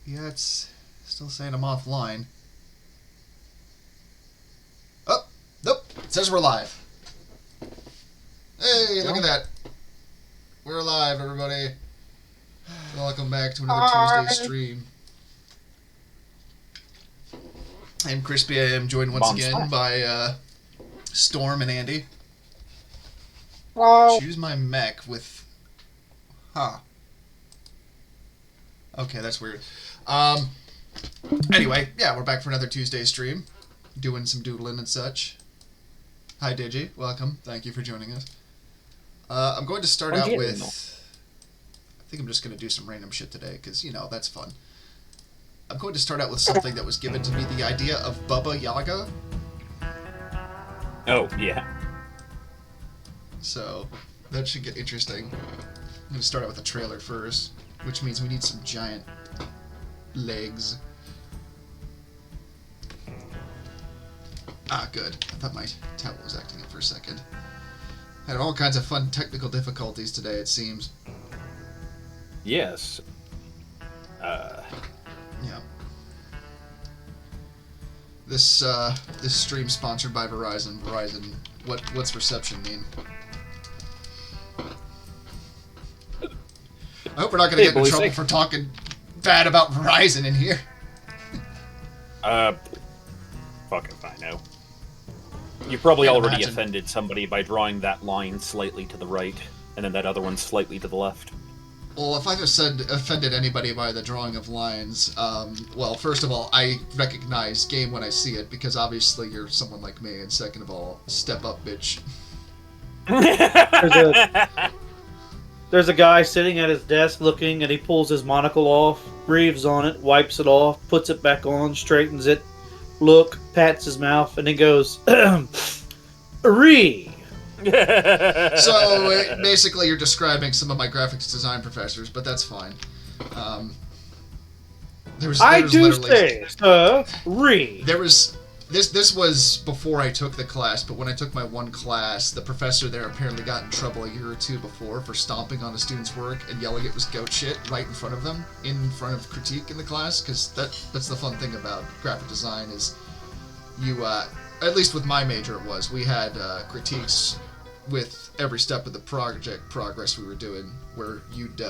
Yeah, it's still saying I'm offline. Oh, nope. It says we're live. Hey, look at that. We're live, everybody. Welcome back to another Tuesday stream. I'm Krispy. I am joined once again by Storm and Andy. Hello. Choose my mech with... Huh. Okay, that's weird. Anyway, yeah, we're back for another Tuesday stream. Doing some doodling and such. Hi, Digi. Welcome. Thank you for joining us. I'm going to start out with... I think I'm just going to do some random shit today, because, you know, that's fun. I'm going to start out with something that was given to me, the idea of Baba Yaga. Oh, yeah. So, that should get interesting. I'm going to start out with a trailer first, which means we need some giant legs. Ah, good. I thought my tablet was acting up for a second. Had all kinds of fun technical difficulties today, it seems. Yes. Yeah. This stream sponsored by Verizon. Verizon, what's reception mean? I hope we're not going to get in trouble for talking bad about Verizon in here. Fuck if I know. You probably already offended somebody by drawing that line slightly to the right, and then that other one slightly to the left. Well, if I've offended anybody by the drawing of lines, well, first of all, I recognize game when I see it, because obviously you're someone like me, and second of all, step up, bitch. There's a guy sitting at his desk looking, and he pulls his monocle off, breathes on it, wipes it off, puts it back on, straightens it, pats his mouth, and then goes, "Ree." So, basically you're describing some of my graphics design professors, but that's fine. I do say, sir, Ree. There was... This was before I took the class, but when I took my one class, the professor there apparently got in trouble a year or two before for stomping on a student's work and yelling it was goat shit right in front of them, in front of critique in the class, because that's the fun thing about graphic design is you, at least with my major it was, we had critiques with every step of the project progress we were doing, where you'd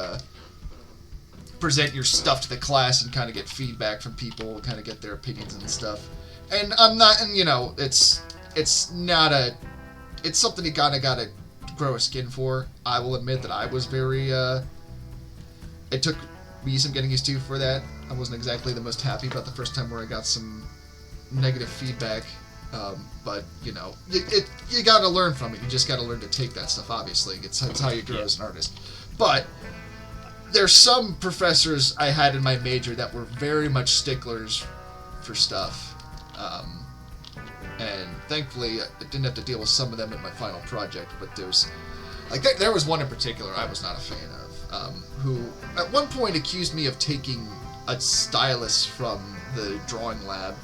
present your stuff to the class and kind of get feedback from people, kind of get their opinions and stuff. And I'm not, and you know, it's something you kind of gotta grow a skin for. I will admit that I was very, it took me some getting used to for that. I wasn't exactly the most happy about the first time where I got some negative feedback, but, you know, you gotta learn from it. You just gotta learn to take that stuff, obviously. It's how you grow as an artist. But there's some professors I had in my major that were very much sticklers for stuff. And thankfully, I didn't have to deal with some of them in my final project, but there was one in particular I was not a fan of, who at one point accused me of taking a stylus from the drawing lab.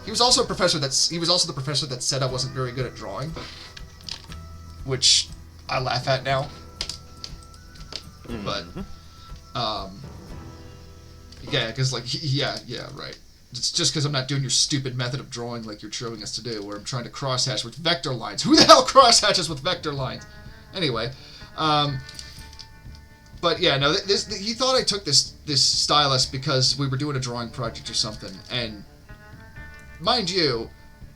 He was also the professor that said I wasn't very good at drawing, which I laugh at now. But, yeah, because, like, yeah, right. It's just because I'm not doing your stupid method of drawing like you're showing us to do, where I'm trying to crosshatch with vector lines. Who the hell crosshatches with vector lines? Anyway, but yeah, no, he thought I took this stylus because we were doing a drawing project or something, and mind you,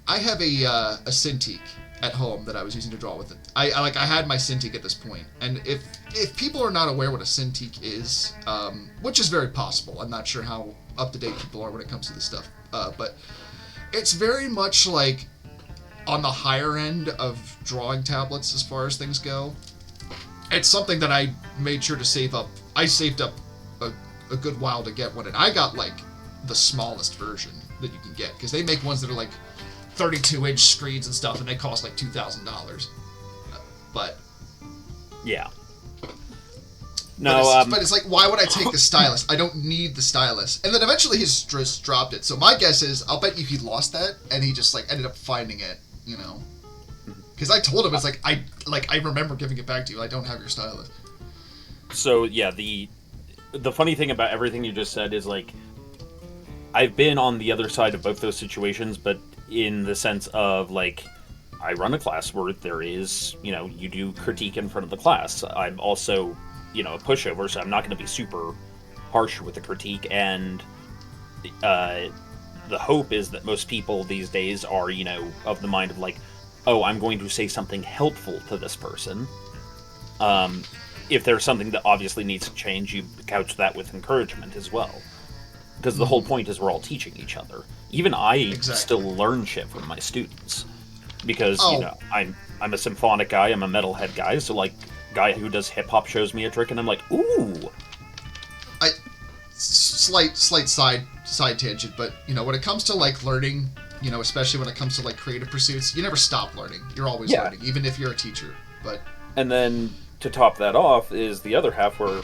I have a Cintiq at home that I was using to draw with it. I had my Cintiq at this point, and if people are not aware what a Cintiq is, which is very possible, I'm not sure how up-to-date people are when it comes to this stuff, but it's very much like on the higher end of drawing tablets as far as things go. It's something that I made sure to save up. I saved up a good while to get one, and I got like the smallest version that you can get, because they make ones that are like 32-inch screens and stuff, and they cost like $2,000. But yeah. No, but it's like, why would I take the stylus? I don't need the stylus. And then eventually he just dropped it. So my guess is, I'll bet you he lost that, and he just like ended up finding it, you know. Because I told him, it's like, I remember giving it back to you. I don't have your stylus. So, yeah, the funny thing about everything you just said is, like, I've been on the other side of both those situations, but in the sense of, like, I run a class where there is, you do critique in front of the class. I'm also, a pushover, so I'm not going to be super harsh with the critique, and the hope is that most people these days are, of the mind of, like, oh, I'm going to say something helpful to this person. If there's something that obviously needs to change, you couch that with encouragement as well. Because the whole point is we're all teaching each other. Even I still learn shit from my students. Because, I'm a symphonic guy, I'm a metalhead guy, so, like, guy who does hip-hop shows me a trick, and I'm like, ooh! Slight side tangent, but, when it comes to, like, learning... especially when it comes to, like, creative pursuits, you never stop learning. You're always learning, even if you're a teacher. But and then, to top that off, is the other half where,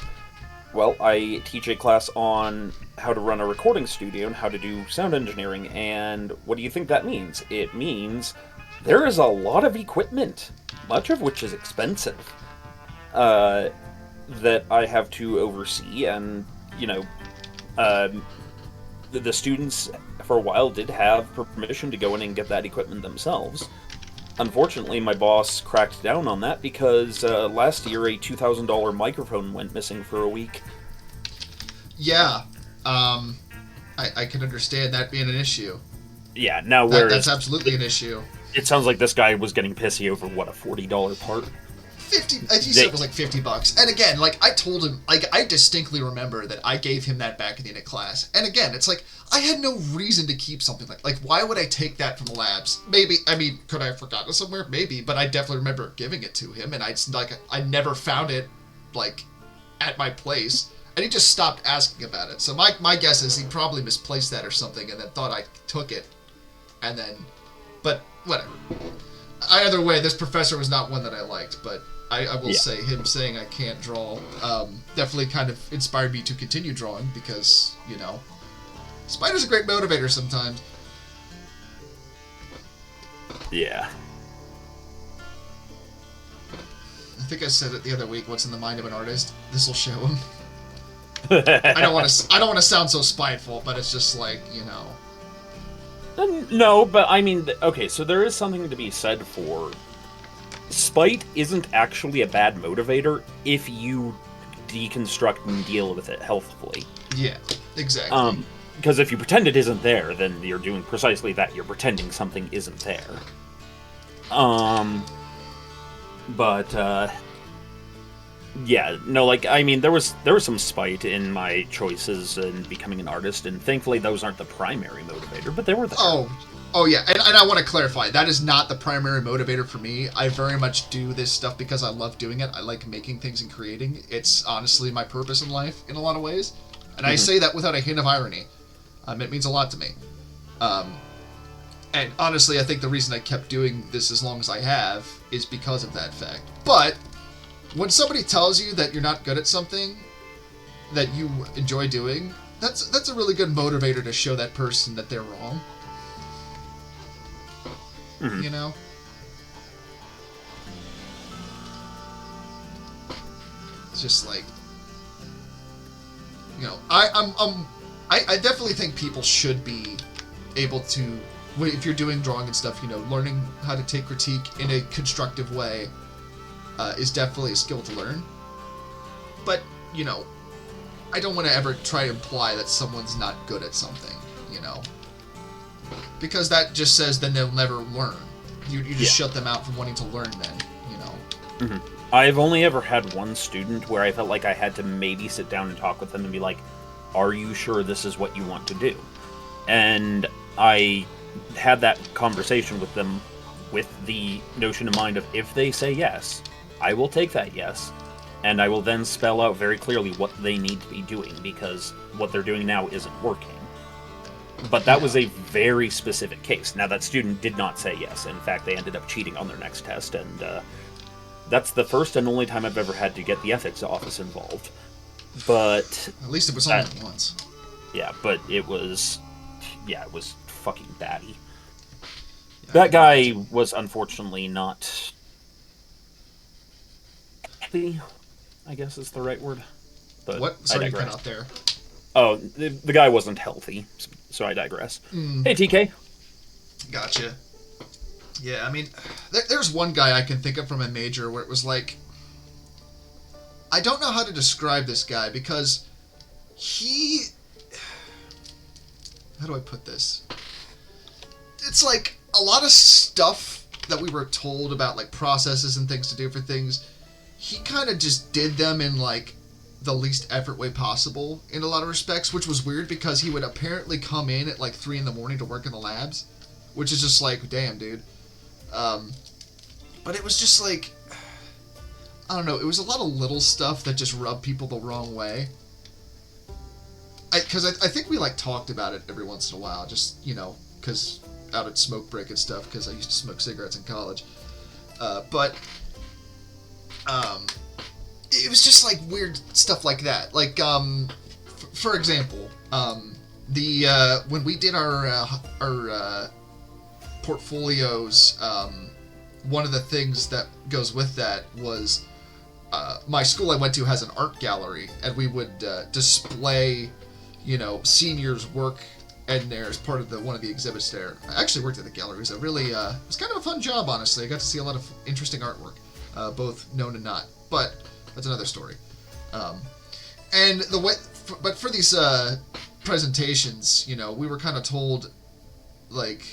well, I teach a class on how to run a recording studio and how to do sound engineering, and what do you think that means? It means there is a lot of equipment, much of which is expensive, that I have to oversee, and, the students for a while did have permission to go in and get that equipment themselves. Unfortunately, my boss cracked down on that because last year a $2,000 microphone went missing for a week. Yeah, I can understand that being an issue. Yeah, now whereas... That's absolutely an issue. It sounds like this guy was getting pissy over, what, a $40 part? 50, as you said, it was like $50. And again, like, I told him, like, I distinctly remember that I gave him that back at the end of class. And again, it's like, I had no reason to keep something like, why would I take that from the labs? Maybe, I mean, could I have forgotten it somewhere? Maybe, but I definitely remember giving it to him, and I never found it, like, at my place. And he just stopped asking about it. So my guess is he probably misplaced that or something and then thought I took it. And then, but whatever. Either way, this professor was not one that I liked, but I will say him saying I can't draw definitely kind of inspired me to continue drawing because, Spider's a great motivator sometimes. Yeah. I think I said it the other week, what's in the mind of an artist, this will show him. I don't want to sound so spiteful, but it's just like, No, but I mean, okay, so there is something to be said for spite isn't actually a bad motivator if you deconstruct and deal with it healthfully. Yeah, exactly. Because if you pretend it isn't there, then you're doing precisely that. You're pretending something isn't there. Yeah, no, like, I mean, there was some spite in my choices in becoming an artist, and thankfully those aren't the primary motivator, but they were there. Oh yeah, and I want to clarify, that is not the primary motivator for me. I very much do this stuff because I love doing it. I like making things and creating. It's honestly my purpose in life in a lot of ways, and I say that without a hint of irony. It means a lot to me. And honestly, I think the reason I kept doing this as long as I have is because of that fact. But when somebody tells you that you're not good at something that you enjoy doing, that's a really good motivator to show that person that they're wrong. Mm-hmm. It's just like, I definitely think people should be able to, if you're doing drawing and stuff, learning how to take critique in a constructive way is definitely a skill to learn. But, I don't want to ever try to imply that someone's not good at something, because that just says then they'll never learn. You just shut them out from wanting to learn then, Mm-hmm. I've only ever had one student where I felt like I had to maybe sit down and talk with them and be like, are you sure this is what you want to do? And I had that conversation with them with the notion in mind of, if they say yes, I will take that yes, and I will then spell out very clearly what they need to be doing, because what they're doing now isn't working. But that was a very specific case. Now, that student did not say yes. In fact, they ended up cheating on their next test, and that's the first and only time I've ever had to get the ethics office involved. But at least it was only once. Yeah, but it was fucking batty. Yeah, that guy was unfortunately not healthy, I guess is the right word. But What? Sorry, you cut out there. Oh, the guy wasn't healthy, so I digress. Hey, TK. Gotcha. Yeah, I mean, there's one guy I can think of from a major where it was like, I don't know how to describe this guy because he... How do I put this? It's like a lot of stuff that we were told about, like, processes and things to do for things, he kind of just did them in, like, the least effort way possible in a lot of respects, which was weird because he would apparently come in at, like, 3 in the morning to work in the labs, which is just like, damn, dude. But it was just like, I don't know, it was a lot of little stuff that just rubbed people the wrong way. Because I think we, like, talked about it every once in a while, just, you know, because out at smoke break and stuff, because I used to smoke cigarettes in college. But it was just, like, weird stuff like that. Like, for example, when we did our portfolios, one of the things that goes with that was my school I went to has an art gallery, and we would display, you know, seniors' work in there as part of one of the exhibits there. I actually worked at the gallery. It was a really, it was kind of a fun job, honestly. I got to see a lot of interesting artwork, both known and not. But that's another story. And the way, but for these presentations, you know, we were kind of told, like,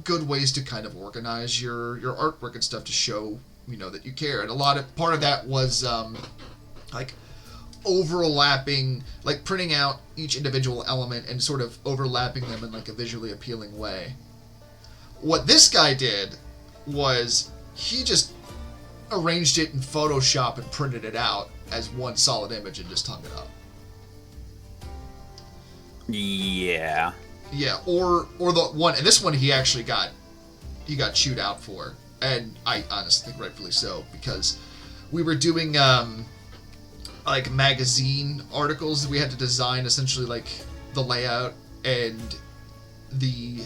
good ways to kind of organize your artwork and stuff to show, you know, that you care. And part of that was like overlapping, like printing out each individual element and sort of overlapping them in like a visually appealing way. What this guy did was he just arranged it in Photoshop and printed it out as one solid image and just hung it up. Yeah. Yeah, or the one, and this one he actually got chewed out for, and I honestly think rightfully so, because we were doing like magazine articles that we had to design essentially like the layout and the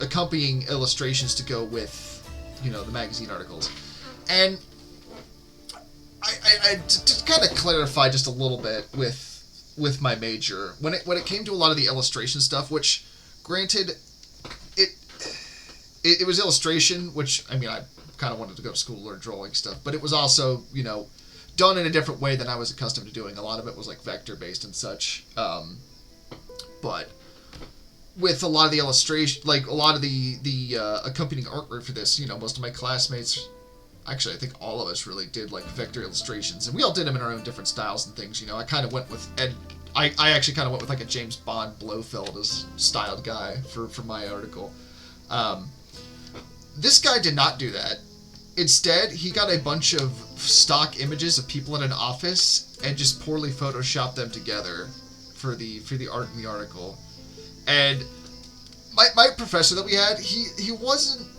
accompanying illustrations to go with, you know, the magazine articles. And I to kind of clarify just a little bit with my major, when it came to a lot of the illustration stuff, which granted it was illustration, which I mean I kind of wanted to go to school to learn drawing stuff, but it was also, you know, done in a different way than I was accustomed to doing. A lot of it was like vector based and such, but with a lot of the illustration, like a lot of the accompanying artwork for this, you know, most of my classmates, actually I think all of us really did like vector illustrations, and we all did them in our own different styles and things. You know, I kind of went with I actually kind of went with like a James Bond Blofeld as styled guy for my article. This guy did not do that. Instead, he got a bunch of stock images of people in an office and just poorly photoshopped them together for the art in the article. And my professor that we had, he wasn't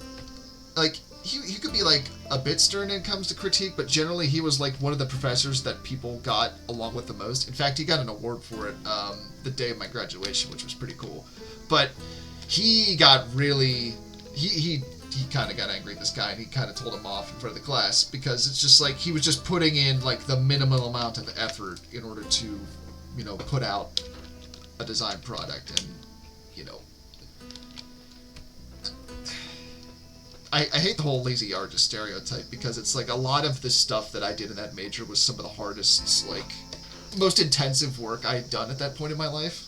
like he could be like a bit stern when it comes to critique, but generally he was like one of the professors that people got along with the most. In fact, he got an award for it the day of my graduation, which was pretty cool. But he got really he kind of got angry at this guy, and he kind of told him off in front of the class, because it's just like he was just putting in like the minimal amount of effort in order to, you know, put out a design product. And, you know, I hate the whole lazy artist stereotype, because it's like a lot of the stuff that I did in that major was some of the hardest, like, most intensive work I had done at that point in my life.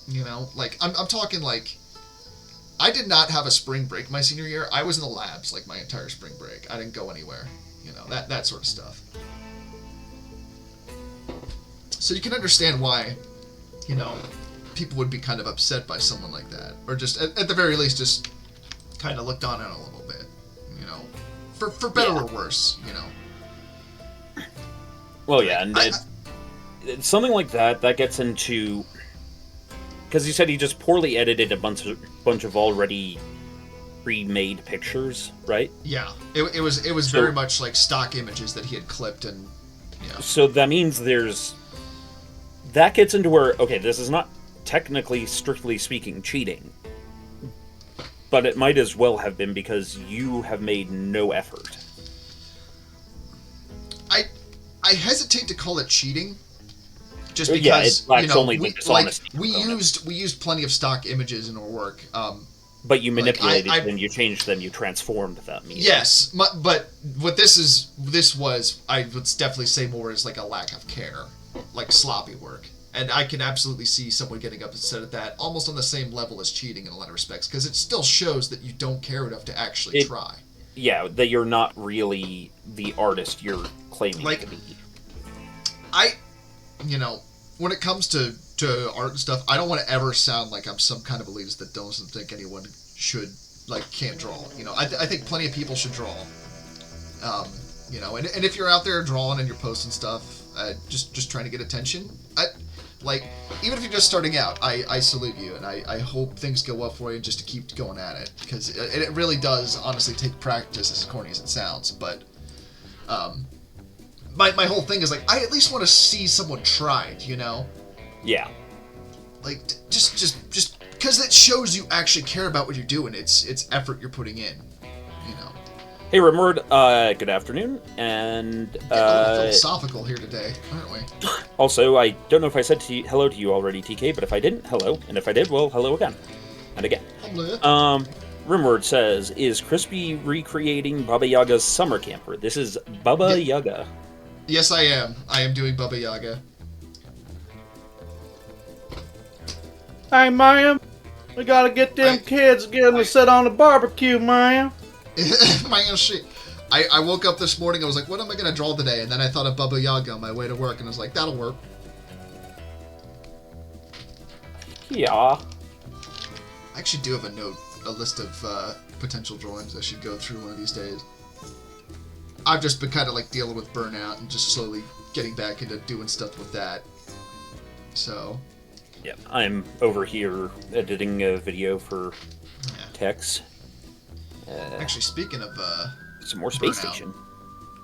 You know, like, I'm talking, like, I did not have a spring break my senior year. I was in the labs, like, my entire spring break. I didn't go anywhere. You know, that sort of stuff. So you can understand why, you know, people would be kind of upset by someone like that. Or just, at the very least, just kind of looked on it a little bit, you know, for better or worse, you know. Well, yeah, and something like that gets into, because you said he just poorly edited a bunch of already pre-made pictures, right? Yeah, it was very much like stock images that he had clipped, and yeah. So that means that gets into where, okay, this is not technically, strictly speaking, cheating. But it might as well have been, because you have made no effort. I hesitate to call it cheating, just Yeah, because it lacks only the we dishonesty we component. used plenty of stock images in our work. But you Like, manipulated I them, you changed them, you transformed them. yes, but what this was, I would definitely say more is like a lack of care, like sloppy work. And I can absolutely see someone getting upset at that, almost on the same level as cheating in a lot of respects, because it still shows that you don't care enough to actually try. Yeah, that you're not really the artist you're claiming Like, to be. When it comes to art and stuff, I don't want to ever sound like I'm some kind of elitist that doesn't think anyone can't draw. I think plenty of people should draw. And if you're out there drawing and you're posting stuff, just trying to get attention, even if you're just starting out, I salute you, and I hope things go well for you, just to keep going at it, because it really does honestly take practice, as corny as it sounds, but my whole thing is, I at least want to see someone tried, Yeah. Just because it shows you actually care about what you're doing. It's effort you're putting in, Hey, Rimward, good afternoon, and a little philosophical here today, aren't we? also, I don't know if I said hello to you already, TK, but if I didn't, hello, and if I did, well, hello again, and again. Rimward says, is Krispy recreating Baba Yaga's summer camper? This is Baba Yaga. Yes, I am. I am doing Baba Yaga. Hey, ma'am, we gotta get them kids, get them to sit on the barbecue, ma'am. Man, shit. I woke up this morning, I was like, what am I going to draw today? And then I thought of Baba Yaga on my way to work, and I was like, that'll work. Yeah. I actually do have a list of potential drawings I should go through one of these days. I've just been kind of dealing with burnout and just slowly getting back into doing stuff with that. So... Yeah, I'm over here editing a video for Tex. Actually, speaking of some more Space burnout. Station.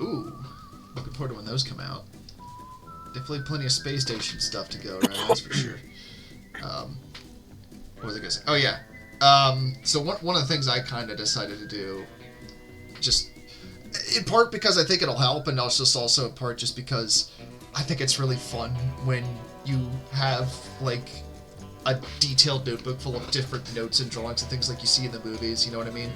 Ooh, looking forward to when those come out. Definitely plenty of Space Station stuff to go around, that's for sure. What was I gonna say? Oh yeah. So one of the things I kind of decided to do, just in part because I think it'll help, and also in part just because I think it's really fun when you have a detailed notebook full of different notes and drawings and things like you see in the movies. You know what I mean?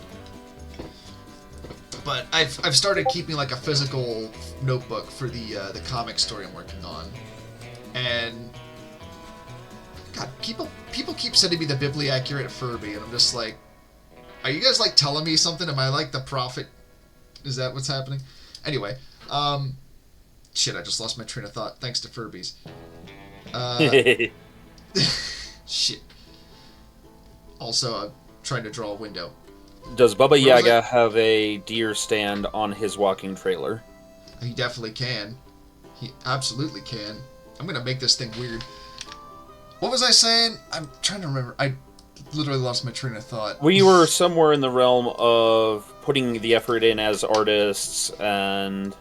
But I've started keeping a physical notebook for the comic story I'm working on, and God, people keep sending me the biblically accurate Furby, and I'm just like, are you guys telling me something? Am I the prophet? Is that what's happening? Anyway, shit, I just lost my train of thought. Thanks to Furbies. Shit. Also, I'm trying to draw a window. Does Baba Yaga have a deer stand on his walking trailer? He definitely can. He absolutely can. I'm gonna make this thing weird. What was I saying? I'm trying to remember. I literally lost my train of thought. We were somewhere in the realm of putting the effort in as artists, and...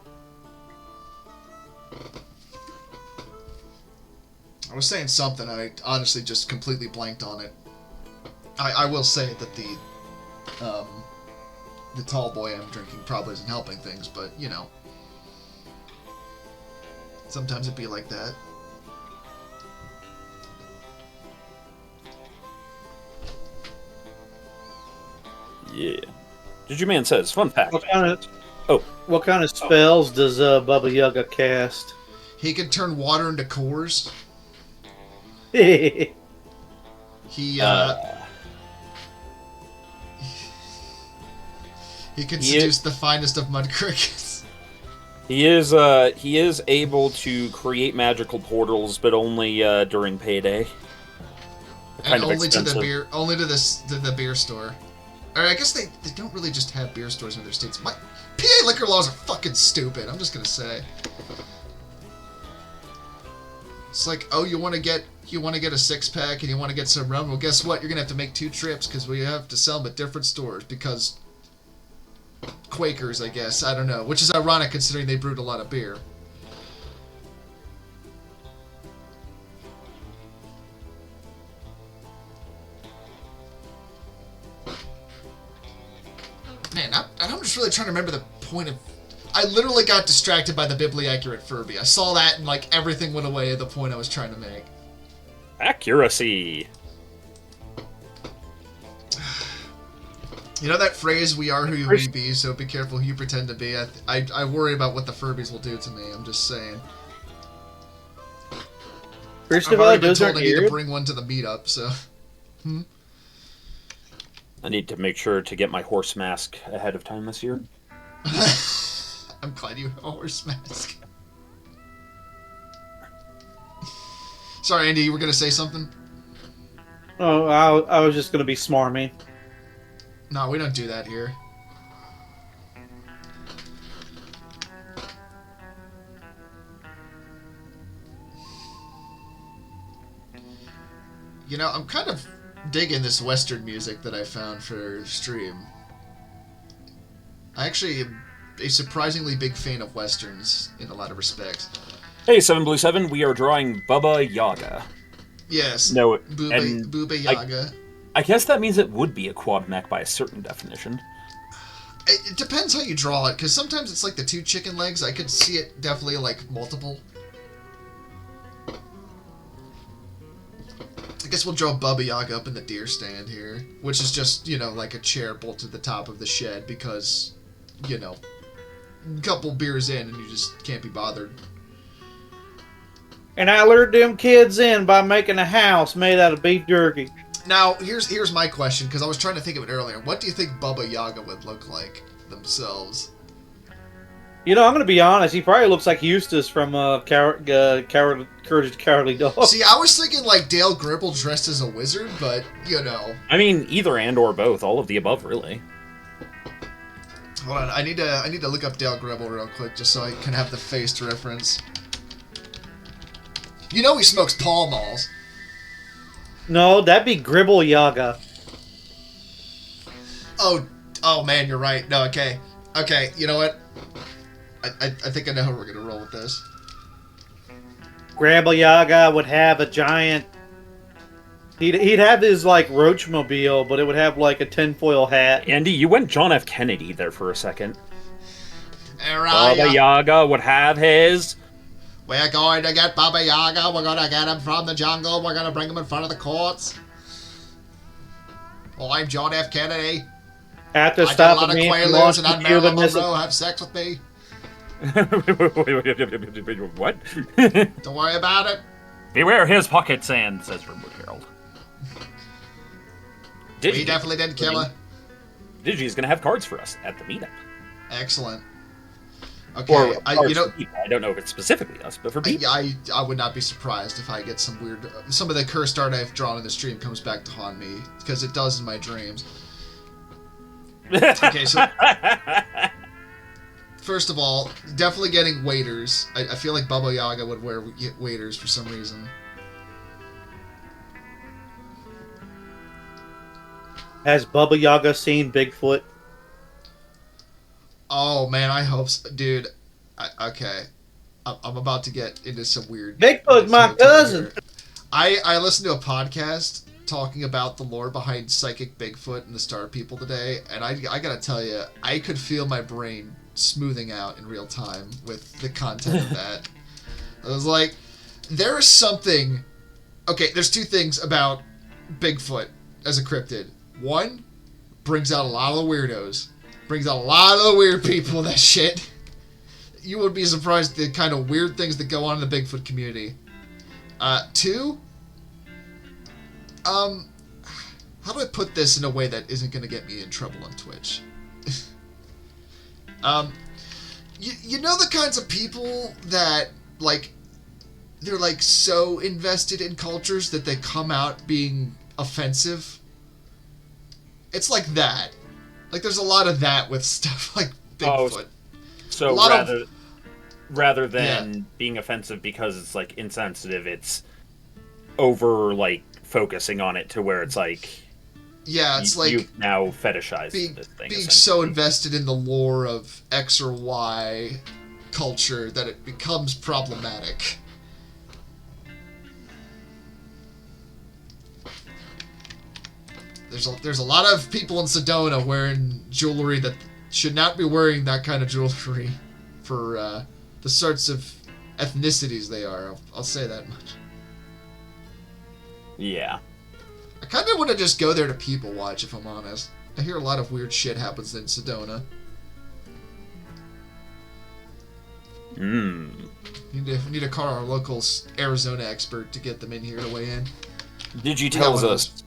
I was saying something, and I honestly just completely blanked on it. I will say that the tall boy I'm drinking probably isn't helping things, but, sometimes it be like that. Yeah. Digimon says, fun fact. What kind of spells does Baba Yaga cast? He can turn water into cores. He He can seduce the finest of mud crickets. He is able to create magical portals, but only during payday. And only to the beer store. Or I guess they don't really just have beer stores in their states. PA liquor laws are fucking stupid. I'm just gonna say. It's like, oh, you want to get a 6-pack and you want to get some rum. Well, guess what? You're gonna have to make 2 trips because we have to sell them at different stores because Quakers, I guess. I don't know. Which is ironic considering they brewed a lot of beer. Man, I'm just really trying to remember the point of I literally got distracted by the biblically accurate Furby. I saw that and like everything went away at the point I was trying to make. Accuracy. You know that phrase, we are who we be, so be careful who you pretend to be? I worry about what the Furbies will do to me, I'm just saying. First I've of all, already been those told aren't I need to ears. bring one to the meetup, so... I need to make sure to get my horse mask ahead of time this year. I'm glad you have a horse mask. Sorry, Andy, you were going to say something? Oh, I was just gonna be smarmy. No, we don't do that here. You know, I'm kind of digging this Western music that I found for stream. I actually am a surprisingly big fan of Westerns in a lot of respects. Hey, 7 Blue 7, we are drawing Baba Yaga. Yes. No, Booba Yaga. I guess that means it would be a quad mech by a certain definition. It depends how you draw it, because sometimes it's like the 2 chicken legs. I could see it definitely like multiple. I guess we'll draw Baba Yaga up in the deer stand here, which is just, you know, like a chair bolted to the top of the shed because, you know, a couple beers in and you just can't be bothered. And I lured them kids in by making a house made out of beef jerky. Now, here's my question, because I was trying to think of it earlier. What do you think Baba Yaga would look like themselves? You know, I'm gonna be honest. He probably looks like Eustace from Courage the Cowardly Dog. See, I was thinking like Dale Gribble dressed as a wizard, but, you know. I mean, either and or both, all of the above, really. Hold on, I need to look up Dale Gribble real quick, just so I can have the face to reference. You know he smokes Pall Malls. No, that'd be Gribble Yaga. Oh man, you're right. No, okay. Okay, you know what? I think I know how we're gonna roll with this. Gribble Yaga would have a giant... He'd have his, like, Roachmobile, but it would have, like, a tinfoil hat. Andy, you went John F. Kennedy there for a second. Baba Baba Yaga would have his... We're going to get Baba Yaga. We're going to get him from the jungle. We're going to bring him in front of the courts. Well, I'm John F. Kennedy. After I did a stopping lot of me from Quaaludes and launching had the Marilyn Cuban Missile. Monroe have sex with me. What? Don't worry about it. Beware his pocket sand, says Rimwood Herald. We definitely didn't kill her. Digi's gonna have cards for us at the meetup. Excellent. Okay, Or I don't know if it's specifically us, but for people. I would not be surprised if I get some weird... Some of the cursed art I've drawn in the stream comes back to haunt me, because it does in my dreams. Okay, so... First of all, definitely getting waders. I feel like Baba Yaga would wear waders for some reason. Has Baba Yaga seen Bigfoot? Oh, man, I hope so. Dude, okay. I'm about to get into some weird... Bigfoot's my cousin! I listened to a podcast talking about the lore behind Psychic Bigfoot and the Star People today, and I gotta tell you, I could feel my brain smoothing out in real time with the content of that. I was like, there is something... Okay, there's 2 things about Bigfoot as a cryptid. One, brings out a lot of the weirdos. Brings out a lot of the weird people, that shit. You would be surprised at the kind of weird things that go on in the Bigfoot community. 2, how do I put this in a way that isn't going to get me in trouble on Twitch? You know the kinds of people that, like, they're, like, so invested in cultures that they come out being offensive? It's like that. Like, there's a lot of that with stuff like Bigfoot. So rather than being offensive because it's, like, insensitive, it's over, like, focusing on it to where it's like... Yeah, it's like... You've now fetishized this thing. Being so invested in the lore of X or Y culture that it becomes problematic. There's a lot of people in Sedona wearing jewelry that should not be wearing that kind of jewelry. for the sorts of ethnicities they are. I'll say that much. Yeah. I kind of want to just go there to people watch, if I'm honest. I hear a lot of weird shit happens in Sedona. Need to call our local Arizona expert to get them in here to weigh in. Did you tell us?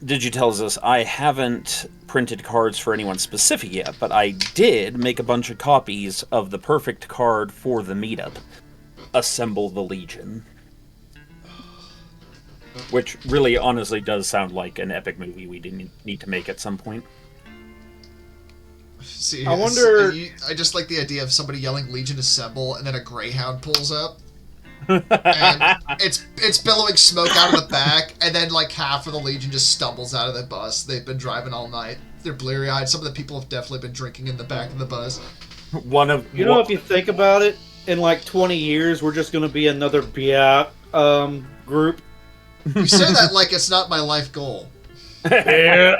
Did you tell us? I haven't printed cards for anyone specific yet, but I did make a bunch of copies of the perfect card for the meetup. Assemble the Legion. Which really, honestly, does sound like an epic movie we didn't need to make at some point. See, I wonder... I just like the idea of somebody yelling Legion Assemble, and then a Greyhound pulls up. And it's billowing smoke out of the back, and then like half of the Legion just stumbles out of the bus. They've been driving all night. They're bleary-eyed. Some of the people have definitely been drinking in the back of the bus. If you think about it, in like 20 years, we're just going to be another BIA group. You say that like it's not my life goal. Yeah.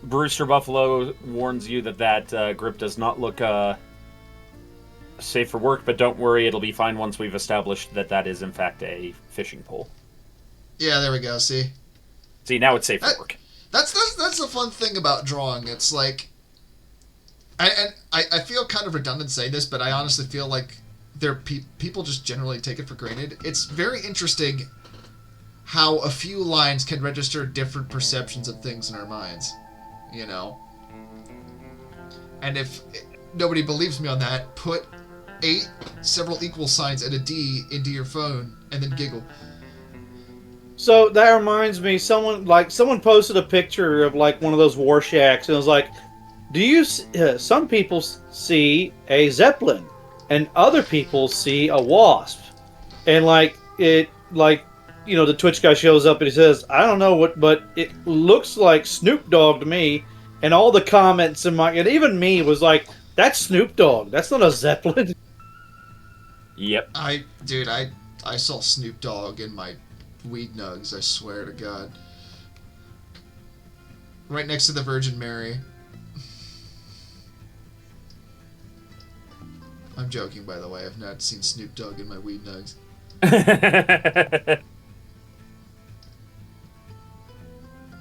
Brewster Buffalo warns you that grip does not look safe for work, but don't worry, it'll be fine once we've established that is in fact a fishing pole. Yeah, there we go. See, now it's safe for work. That's the fun thing about drawing. It's like, I feel kind of redundant saying this, but I honestly feel like people just generally take it for granted. It's very interesting how a few lines can register different perceptions of things in our minds, you know? And if nobody believes me on that, put 8 several equal signs and a D into your phone and then giggle. So that reminds me, someone posted a picture of like one of those war shacks, and it was like, some people see a Zeppelin and other people see a wasp. And the Twitch guy shows up and he says, I don't know what, but it looks like Snoop Dogg to me. And all the comments and even me was like, that's Snoop Dogg. That's not a Zeppelin. Yep. I saw Snoop Dogg in my weed nugs, I swear to God. Right next to the Virgin Mary. I'm joking, by the way. I've not seen Snoop Dogg in my weed nugs.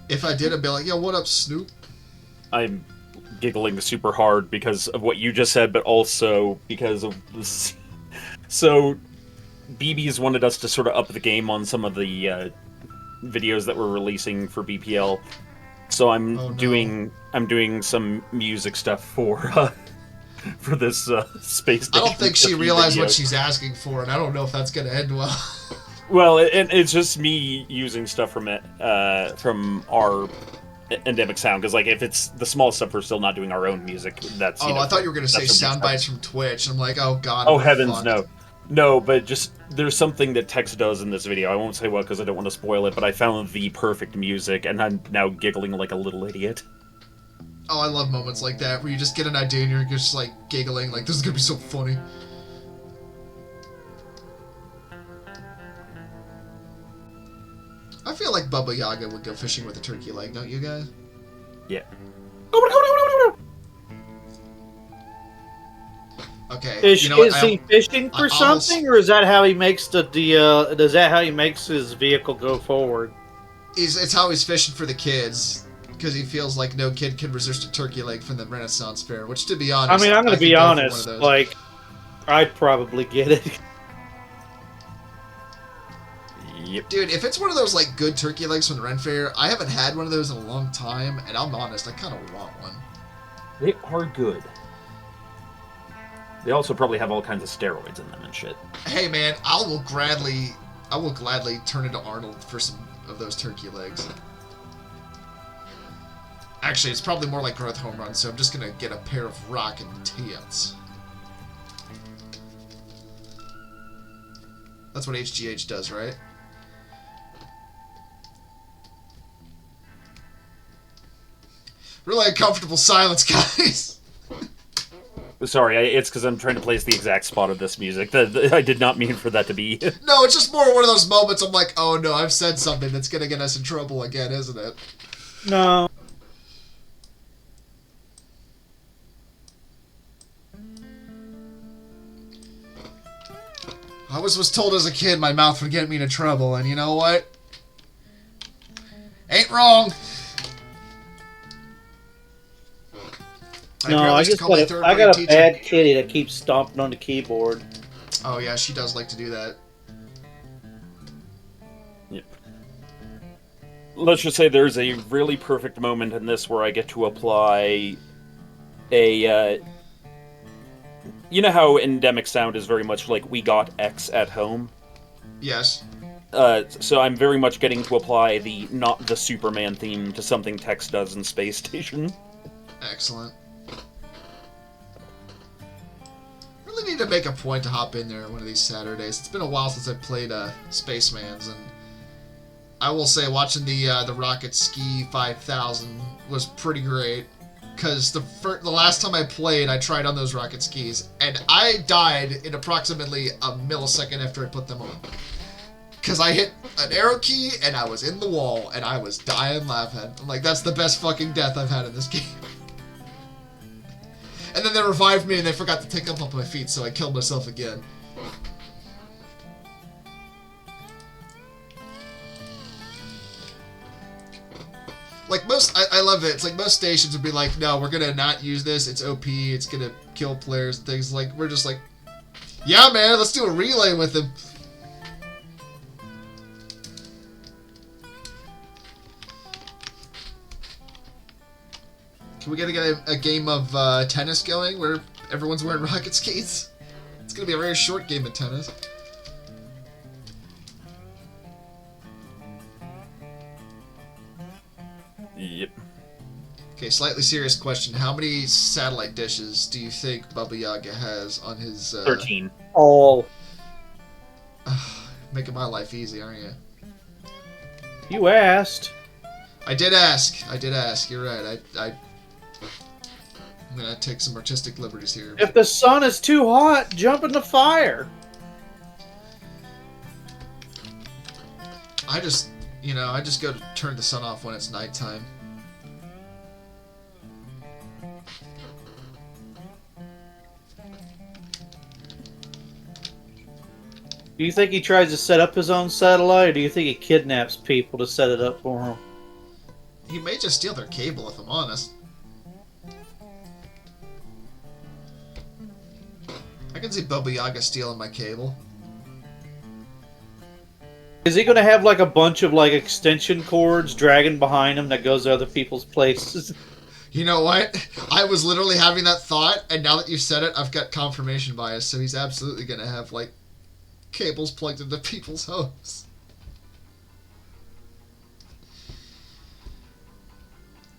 If I did, I'd be like, yo, what up, Snoop? I'm giggling super hard because of what you just said, but also because of this. So, BB's wanted us to sort of up the game on some of the videos that we're releasing for BPL. So I'm doing some music stuff for this space station. I don't think she realized what she's asking for, and I don't know if that's going to end well. Well, it's just me using stuff from our endemic sound, because like if it's the small stuff, we're still not doing our own music. That's I thought you were going to say sound bites from Twitch. I'm like, oh god. Oh heavens, no, but just there's something that Tex does in this video. I won't say what because I don't want to spoil it, but I found the perfect music, and I'm now giggling like a little idiot. Oh, I love moments like that where you just get an idea and you're just like giggling, like this is gonna be so funny. I feel like Baba Yaga would go fishing with a turkey leg, don't you guys? Yeah. Okay. Is he fishing for something, or is that how he makes does that how he makes his vehicle go forward? It's how he's fishing for the kids, because he feels like no kid can resist a turkey leg from the Renaissance Fair. Which, to be honest, I mean, I'm gonna be honest. Like, I'd probably get it. Yep. Dude, if it's one of those like good turkey legs from the Ren Fair, I haven't had one of those in a long time, and I'm honest, I kind of want one. They are good. They also probably have all kinds of steroids in them and shit. Hey man, I will gladly turn into Arnold for some of those turkey legs. Actually, it's probably more like growth home run, so I'm just gonna get a pair of rockin' tits. That's what HGH does, right? Really uncomfortable silence, guys. Sorry, it's because I'm trying to place the exact spot of this music. I did not mean for that to be... No, it's just more one of those moments I'm like, oh no, I've said something that's gonna get us in trouble again, isn't it? No. always was told as a kid my mouth would get me into trouble, and you know what? Ain't wrong. No, I got a bad kitty that keeps stomping on the keyboard. Oh yeah, she does like to do that. Yep. Let's just say there's a really perfect moment in this where I get to apply a... you know how endemic sound is very much like we got X at home? Yes. So I'm very much getting to apply the not the Superman theme to something Tex does in Space Station. Excellent. Really need to make a point to hop in there one of these Saturdays. It's been a while since I played Spacemans, and I will say watching the Rocket Ski 5000 was pretty great. Because the last time I played, I tried on those rocket skis, and I died in approximately a millisecond after I put them on. Because I hit an arrow key, and I was in the wall, and I was dying laughing. I'm like, that's the best fucking death I've had in this game. And then they revived me, and they forgot to take up my feet, so I killed myself again. Like I love it. It's like most stations would be like, no, we're gonna not use this. It's OP. It's gonna kill players and things. Like, we're just like, yeah, man, let's do a relay with him. Can we get a game of tennis going where everyone's wearing rocket skates? It's gonna be a very short game of tennis. Yep. Okay, slightly serious question. How many satellite dishes do you think Baba Yaga has on his... 13. All. Making my life easy, aren't you? You asked. I did ask. You're right. I'm gonna take some artistic liberties here. If the sun is too hot, jump in the fire. I just go to turn the sun off when it's nighttime. Do you think he tries to set up his own satellite, or do you think he kidnaps people to set it up for him? He may just steal their cable, if I'm honest. I can see Baba Yaga stealing my cable. Is he going to have like a bunch of like extension cords dragging behind him that goes to other people's places? You know what? I was literally having that thought, and now that you've said it, I've got confirmation bias, so he's absolutely going to have, like, cables plugged into people's homes.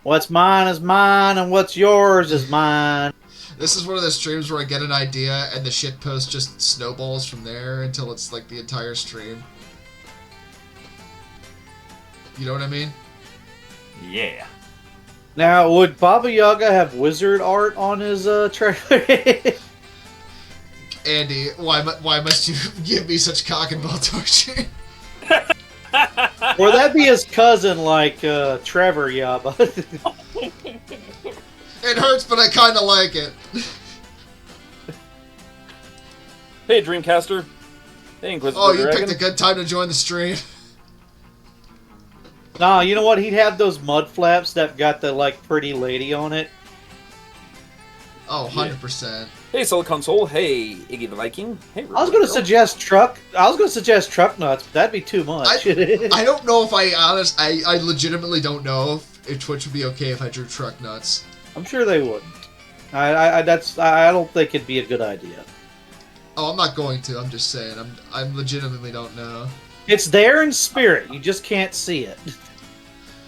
What's mine is mine, and what's yours is mine. This is one of those streams where I get an idea, and the shitpost just snowballs from there until it's, like, the entire stream. You know what I mean? Yeah. Now, would Baba Yaga have wizard art on his trailer? Andy, why must you give me such cock and ball torture? Or that'd be his cousin, like Trevor Yaba. It hurts, but I kind of like it. Hey, Dreamcaster. Hey, Inquisitor Oh, you Dragon. picked a good time to join the stream. Nah, you know what? He'd have those mud flaps that got the like pretty lady on it. Oh, 100%. Hey, Silicon Soul. Hey, Iggy the Viking. Hey, I was gonna suggest truck nuts, but that'd be too much. I don't know if I legitimately don't know if Twitch would be okay if I drew truck nuts. I'm sure they wouldn't. I don't think it'd be a good idea. Oh, I'm not going to. I'm just saying. I legitimately don't know. It's there in spirit. You just can't see it.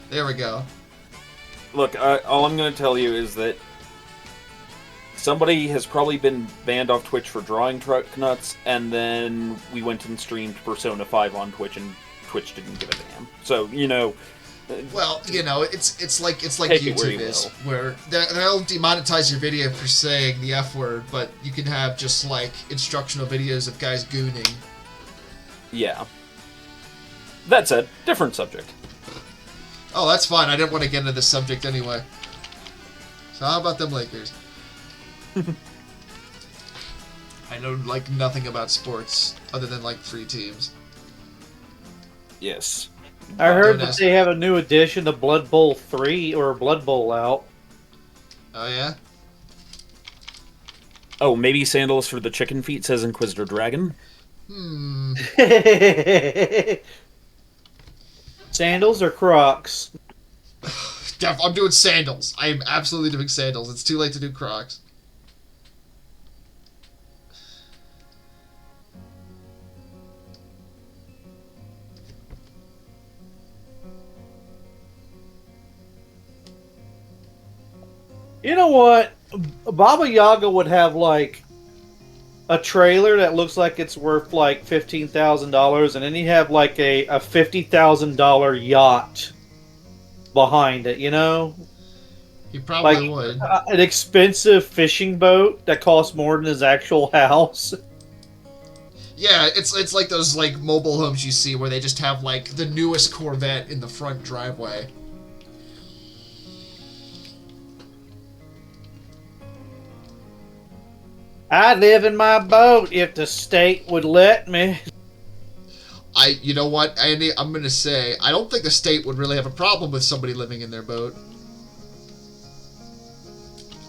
There we go. Look, all I'm going to tell you is that somebody has probably been banned off Twitch for drawing truck nuts, and then we went and streamed Persona 5 on Twitch, and Twitch didn't give a damn. So, you know... Well, you know, it's like Take it where YouTube you is, will. where they'll demonetize your video for saying the F word, but you can have just, like, instructional videos of guys gooning. Yeah. That said, different subject. Oh, that's fine. I didn't want to get into this subject anyway. So how about them Lakers? I know like nothing about sports other than like 3 teams. Yes. I heard Don't that ask- they have a new edition of Blood Bowl 3 or Blood Bowl out. Oh yeah. Oh, maybe sandals for the chicken feet, says Inquisitor Dragon. Sandals or Crocs? I'm doing sandals. I am absolutely doing sandals. It's too late to do Crocs. You know what? Baba Yaga would have like a trailer that looks like it's worth like $15,000, and then you have like a $50,000 yacht behind it. You know, He probably like would. an expensive fishing boat that costs more than his actual house. Yeah, it's like those like mobile homes you see where they just have like the newest Corvette in the front driveway. I'd live in my boat if the state would let me. You know what, Andy? I'm gonna say I don't think the state would really have a problem with somebody living in their boat,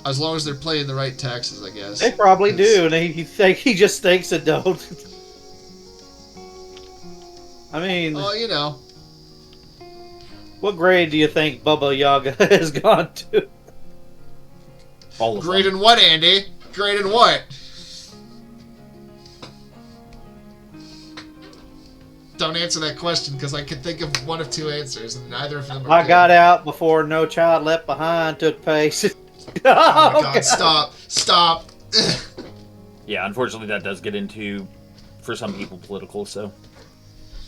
as long as they're paying the right taxes, I guess. They probably do, and he just thinks it don't. I mean, Oh, you know. what grade do you think Baba Yaga has gone to? All of Great them. in what, Andy? Great in what? Don't answer that question because I can think of one of 2 answers, and neither of them are I good. got out before No Child Left Behind took place. Oh my God! Stop! Yeah, unfortunately, that does get into, for some people, political. So,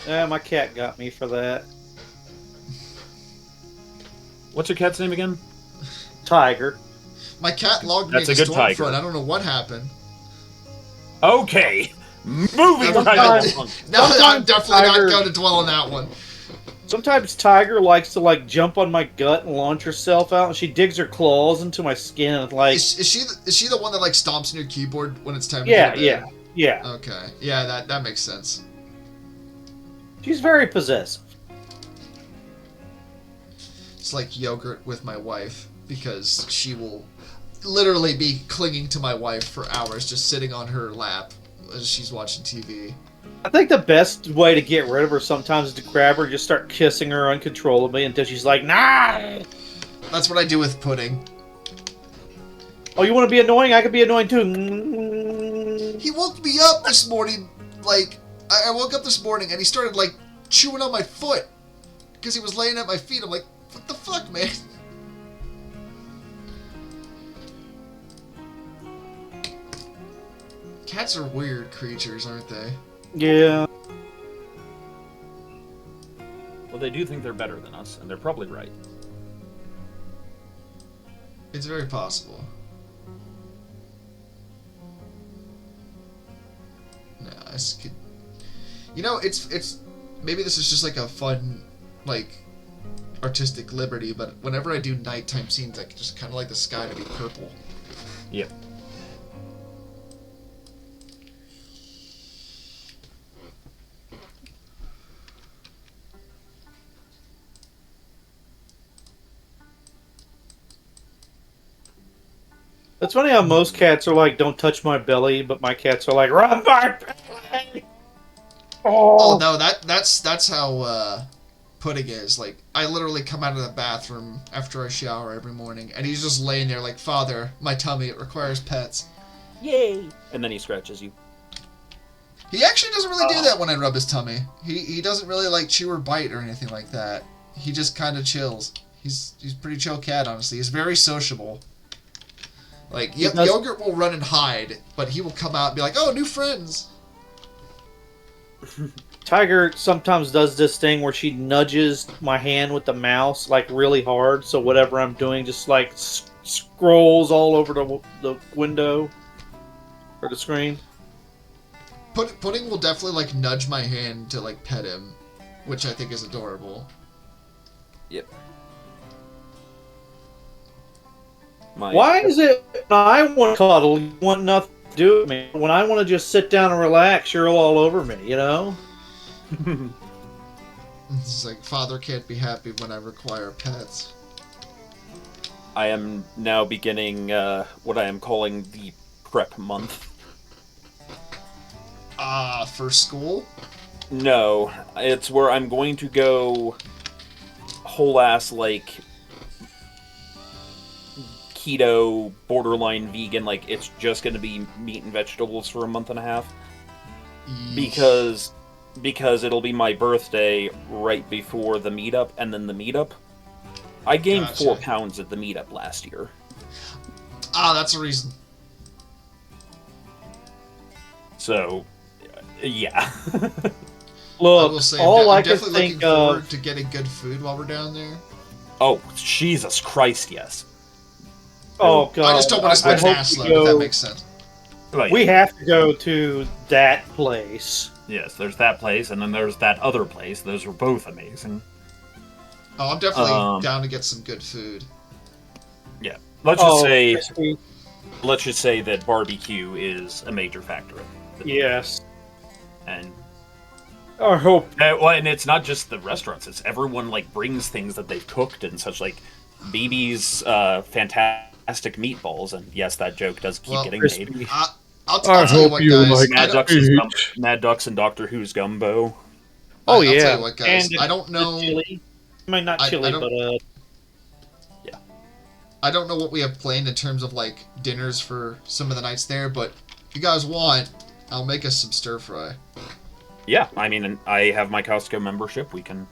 Yeah, my cat got me for that. what's your cat's name again? Tiger. My cat logged me That's into a good tiger. Stormfront. I don't know what happened. Okay, moving right Sometimes- along. No, I'm Sometimes definitely Tiger- not going to dwell on that one. Sometimes Tiger likes to like jump on my gut and launch herself out, and she digs her claws into my skin and like. Is she the one that like stomps on your keyboard when it's time Yeah, to go to bed? yeah. Okay. Yeah, that makes sense. She's very possessive. It's like yogurt with my wife because she will literally be clinging to my wife for hours, just sitting on her lap as she's watching TV. I think the best way to get rid of her sometimes is to grab her and just start kissing her uncontrollably until she's like, nah! That's what I do with Pudding. Oh, you want to be annoying? I could be annoying too. He woke me up this morning, like, I woke up this morning and he started, like, chewing on my foot because he was laying at my feet. I'm like, what the fuck, man? Cats are weird creatures, aren't they? Yeah. Well, they do think they're better than us, and they're probably right. It's very possible. No, you know, it's maybe this is just like a fun, like, artistic liberty, but whenever I do nighttime scenes, I just kind of like the sky to be purple. Yep. It's funny how most cats are like, don't touch my belly, but my cats are like, rub my belly! Oh no, that's how Pudding is. Like, I literally come out of the bathroom after I shower every morning, and he's just laying there like, Father, my tummy, it requires pets. Yay! And then he scratches you. He actually doesn't really do that when I rub his tummy. He doesn't really like chew or bite or anything like that. He just kind of chills. He's a pretty chill cat, honestly. He's very sociable. Like, Yogurt will run and hide, but he will come out and be like, oh, new friends. Tiger sometimes does this thing where she nudges my hand with the mouse like really hard, so whatever I'm doing just like scrolls all over the window or the screen. Pudding will definitely like nudge my hand to like pet him, which I think is adorable. Yep. Why is it when I want to cuddle, you want nothing to do it, man. When I want to just sit down and relax, you're all over me, you know? It's like, father can't be happy when I require pets. I am now beginning what I am calling the prep month. For school? No, it's where I'm going to go whole ass, like, keto, borderline vegan, like, it's just going to be meat and vegetables for a month and a half. Yeesh. Because it'll be my birthday right before the meetup, and then the meetup. I gained Gotcha. 4 pounds at the meetup last year. That's a reason. So, yeah. I Look, will say, all I'm I can definitely think looking forward of... to getting good food while we're down there. Oh, Jesus Christ, yes. Oh, God. I just don't want to spend an hope ass we load, if that go- makes sense. Like, We have to go to that place. yes, there's that place, and then there's that other place. Those are both amazing. Oh, I'm definitely Um, down to get some good food. Yeah. Let's just say Crispy. let's just say that barbecue is a major factor. Yes. And I hope. and it's not just the restaurants; it's everyone like brings things that they've cooked and such. Like BB's fantastic meatballs, and yes, that joke does keep getting Crispy. made. I'll tell you what, guys. Mad Ducks and Doctor Who's gumbo. Oh, I'll yeah. tell you what, guys. And I don't know. chili. I mean, not I chili, don't- but I don't know what we have planned in terms of like dinners for some of the nights there, but if you guys want, I'll make us some stir fry. Yeah, I mean, and I have my Costco membership. We can.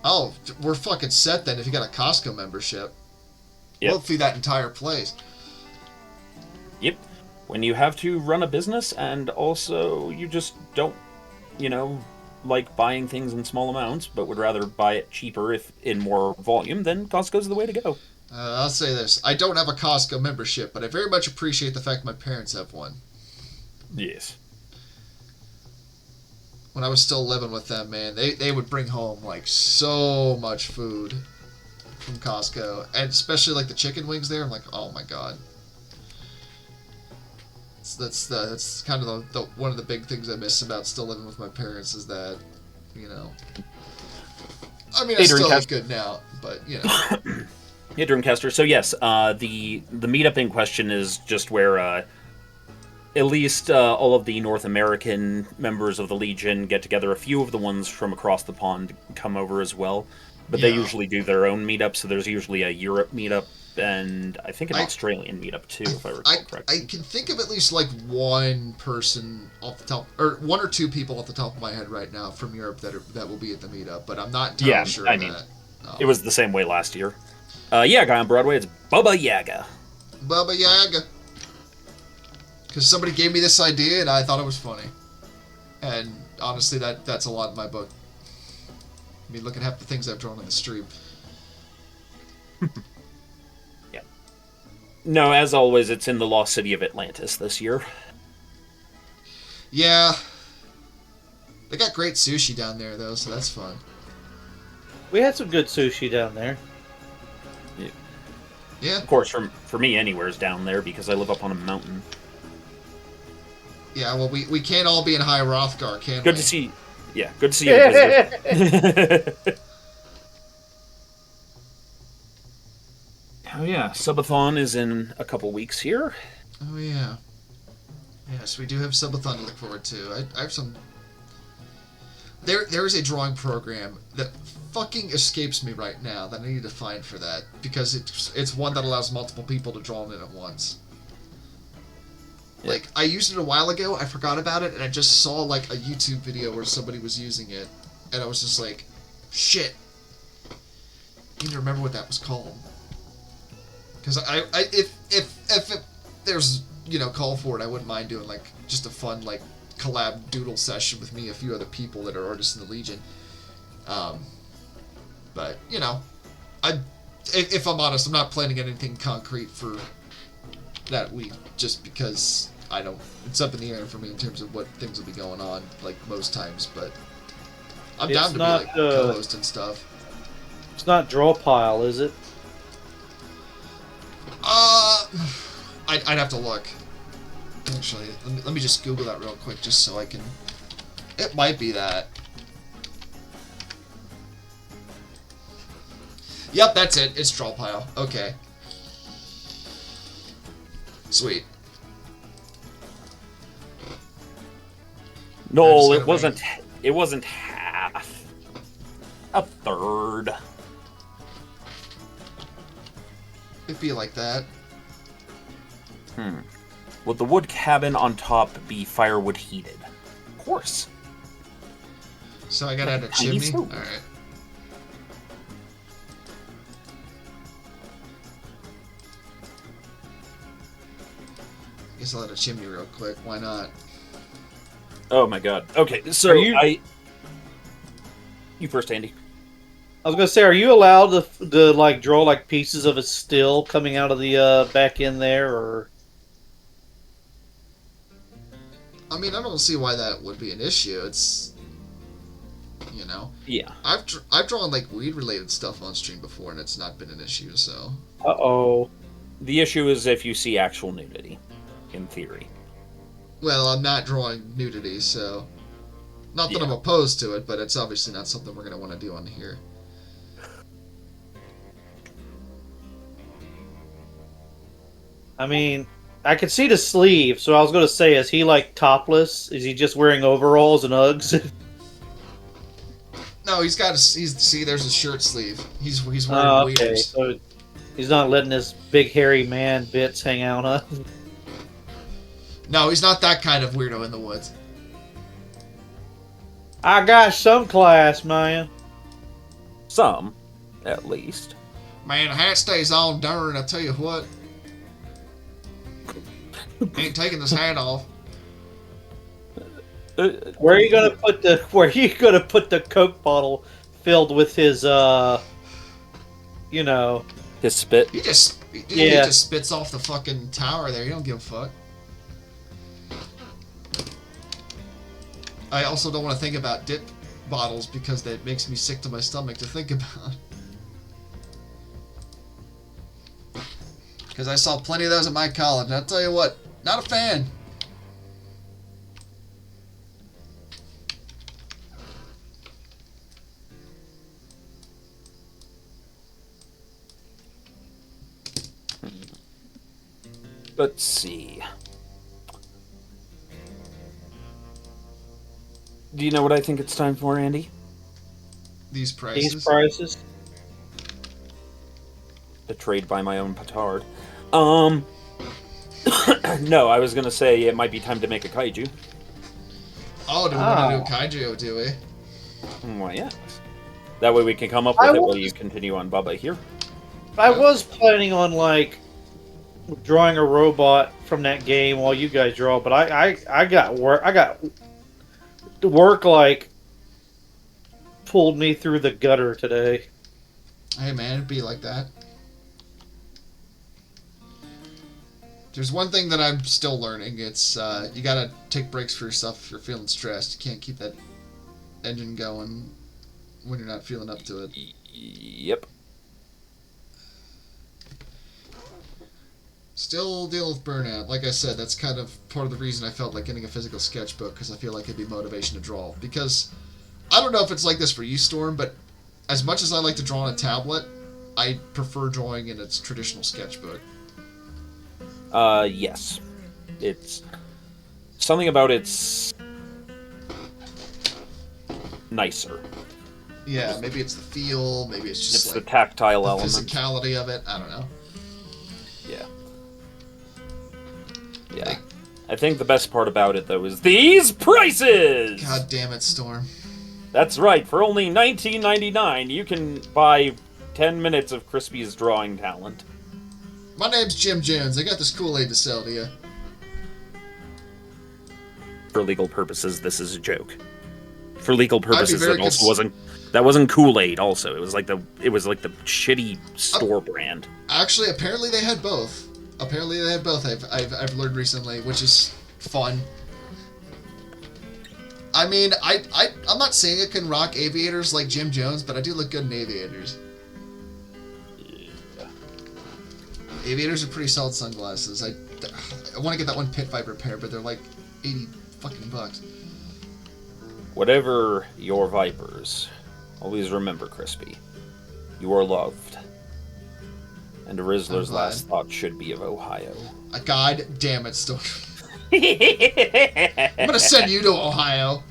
Oh, we're fucking set then if you got a Costco membership. Yep. We'll feed that entire place. Yep. When you have to run a business and also you just don't, like buying things in small amounts, but would rather buy it cheaper if in more volume, then Costco's the way to go. I'll say this. I don't have a Costco membership, but I very much appreciate the fact my parents have one. Yes. When I was still living with them, man, they would bring home like so much food from Costco, and especially like the chicken wings there. I'm like, oh my god. That's kind of the one of the big things I miss about still living with my parents is that, I mean, I still look good now, but Yeah, Dreamcaster. So yes, the meetup in question is just where at least all of the North American members of the Legion get together. A few of the ones from across the pond come over as well, but they usually do their own meetup. So there's usually a Europe meetup and I think an Australian meetup too, if I recall correctly. I can think of at least like one person off the top, or one or two people off the top of my head right now from Europe that will be at the meetup, but I'm not entirely sure of that. It was the same way last year. Yeah, guy on Broadway, it's Bubba Yaga. Bubba Yaga. Because somebody gave me this idea and I thought it was funny. And honestly, that's a lot in my book. I mean, look at half the things I've drawn on the stream. Yeah. No, as always, it's in the lost city of Atlantis this year. Yeah. They got great sushi down there, though, so that's fun. we had some good sushi down there. Yeah. Of course, for me, anywhere's down there because I live up on a mountain. Yeah, well, we can't all be in High Rothgar, can we? Good to see. Yeah, good to see you. Oh yeah, Subathon is in a couple weeks here. Oh yeah. Yes, we do have Subathon to look forward to. I have some. There is a drawing program that fucking escapes me right now that I need to find for that because it's one that allows multiple people to draw in it at once. Yeah. Like, I used it a while ago, I forgot about it, and I just saw, like, a YouTube video where somebody was using it, and I was just like, shit. I need to remember what that was called. Because if there's, call for it, I wouldn't mind doing, like, just a fun, like, collab doodle session with me, a few other people that are artists in the Legion. But, if I'm honest, I'm not planning anything concrete for that week, just because it's up in the air for me in terms of what things will be going on, like most times, but I'm down to be like co-host and stuff. It's not draw pile, is it? I'd have to look. Actually, let me just Google that real quick, just so I can... It might be that. Yep, that's it. It's draw pile. Okay. Sweet. No, it wasn't. It wasn't half. A third. It'd be like that. Would the wood cabin on top be firewood heated? Of course. So I gotta add a chimney? Alright. Guess I'll add a chimney real quick. Why not? Oh my god. Okay, so you first, Andy. I was gonna say, are you allowed to like draw like pieces of a still coming out of the back end there, or? I mean, I don't see why that would be an issue. It's, you know. Yeah. I've drawn like weed related stuff on stream before, and it's not been an issue. So. Uh-oh. The issue is if you see actual nudity, in theory. Well, I'm not drawing nudity, so not that I'm opposed to it, but it's obviously not something we're gonna want to do on here. I mean, I could see the sleeve, so I was gonna say, is he like topless? Is he just wearing overalls and Uggs? No, see, there's a shirt sleeve. He's wearing okay, waders. so he's not letting his big hairy man bits hang out, huh? No, he's not that kind of weirdo in the woods. I got some class, man. Some, at least. Man, the hat stays on darn, I tell you what. Ain't taking this hat off. Where are you gonna put the Coke bottle filled with his His spit? He just spits off the fucking tower there. You don't give a fuck. I also don't want to think about dip bottles because that makes me sick to my stomach to think about. Because I saw plenty of those at my college, and I'll tell you what, not a fan. Let's see. Do you know what I think it's time for, Andy? These prices. These prices. Betrayed by my own petard. No, I was gonna say it might be time to make a kaiju. Oh, do we want to do kaiju, do we? Why, yes. That way we can come up with it while you continue on Bubba here. I was planning on like drawing a robot from that game while you guys draw, but I got work like pulled me through the gutter today. Hey man, it'd be like that. There's one thing that I'm still learning. It's you gotta take breaks for yourself if you're feeling stressed. You can't keep that engine going when you're not feeling up to it. Yep. Still dealing with burnout. Like I said, that's kind of part of the reason I felt like getting a physical sketchbook, because I feel like it'd be motivation to draw. Because I don't know if it's like this for you, Storm, but as much as I like to draw on a tablet, I prefer drawing in its traditional sketchbook. Yes. It's something about it's nicer. Yeah, maybe it's the feel, maybe it's just It's like the tactile the element. physicality of it. I don't know. Yeah. Yeah. I think the best part about it, though, is these prices! God damn it, Storm. That's right. For only $19.99, you can buy 10 minutes of Krispy's drawing talent. My name's Jim Jones. I got this Kool-Aid to sell to you. For legal purposes, this is a joke. For legal purposes, very it also wasn't. That wasn't Kool-Aid. Also, it was like the shitty store brand. Actually, apparently they had both. I've learned recently, which is fun. I mean, I'm not saying it can rock aviators like Jim Jones, but I do look good in aviators. Aviators are pretty solid sunglasses. I want to get that one pit viper pair, but they're like 80 fucking bucks. Whatever your vipers, always remember, Krispy, you are loved. And a Rizzler's last thought should be of Ohio. God damn it, Storm. I'm gonna send you to Ohio.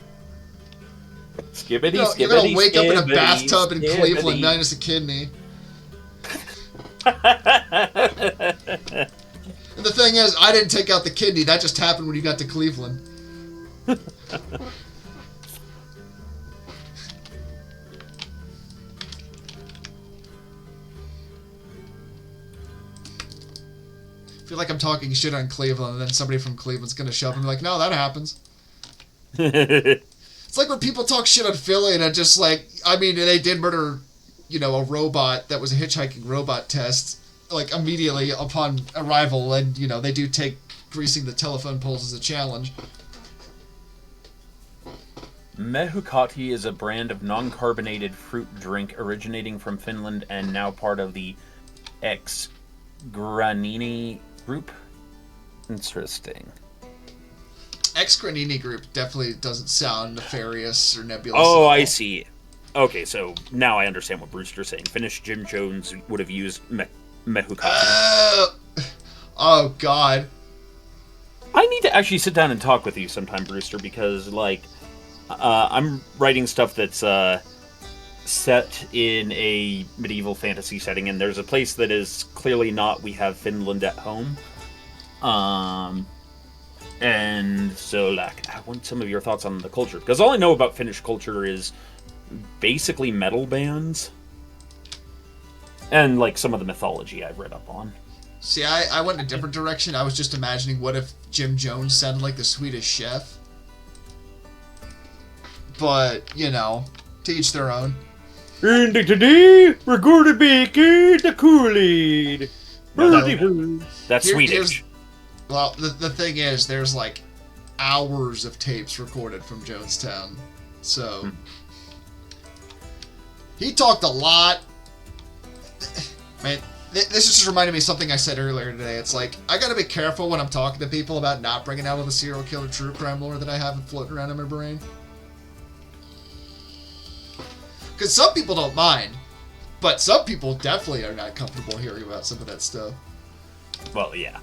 Skibbity, You're gonna wake up in a bathtub in Cleveland minus a kidney. And the thing is, I didn't take out the kidney. That just happened when you got to Cleveland. I feel like I'm talking shit on Cleveland, and then somebody from Cleveland's gonna show up and be like, no, that happens. It's like when people talk shit on Philly, and I just like, I mean, they did murder, a robot that was a hitchhiking robot test, like, immediately upon arrival, and, they do take greasing the telephone poles as a challenge. Mehukati is a brand of non-carbonated fruit drink originating from Finland and now part of the Granini Group. Interesting. Granini Group definitely doesn't sound nefarious or nebulous. Oh, I see. Okay, so now I understand what Brewster's saying. Finnish Jim Jones would have used Mehukati. Oh, God. I need to actually sit down and talk with you sometime, Brewster, because, I'm writing stuff that's set in a medieval fantasy setting, and there's a place that is clearly not We Have Finland at Home. And so, I want some of your thoughts on the culture, because all I know about Finnish culture is basically metal bands and, some of the mythology I've read up on. See, I went in a different direction. I was just imagining what if Jim Jones sounded like the Swedish Chef. But, to each their own. And today, we're going to make the Kool-Aid. That's Swedish. Well, the thing is, there's, hours of tapes recorded from Jonestown. So, he talked a lot. Man, this just reminded me of something I said earlier today. It's I gotta be careful when I'm talking to people about not bringing out all the serial killer true crime lore that I have floating around in my brain. Because some people don't mind, but some people definitely are not comfortable hearing about some of that stuff. Well, yeah.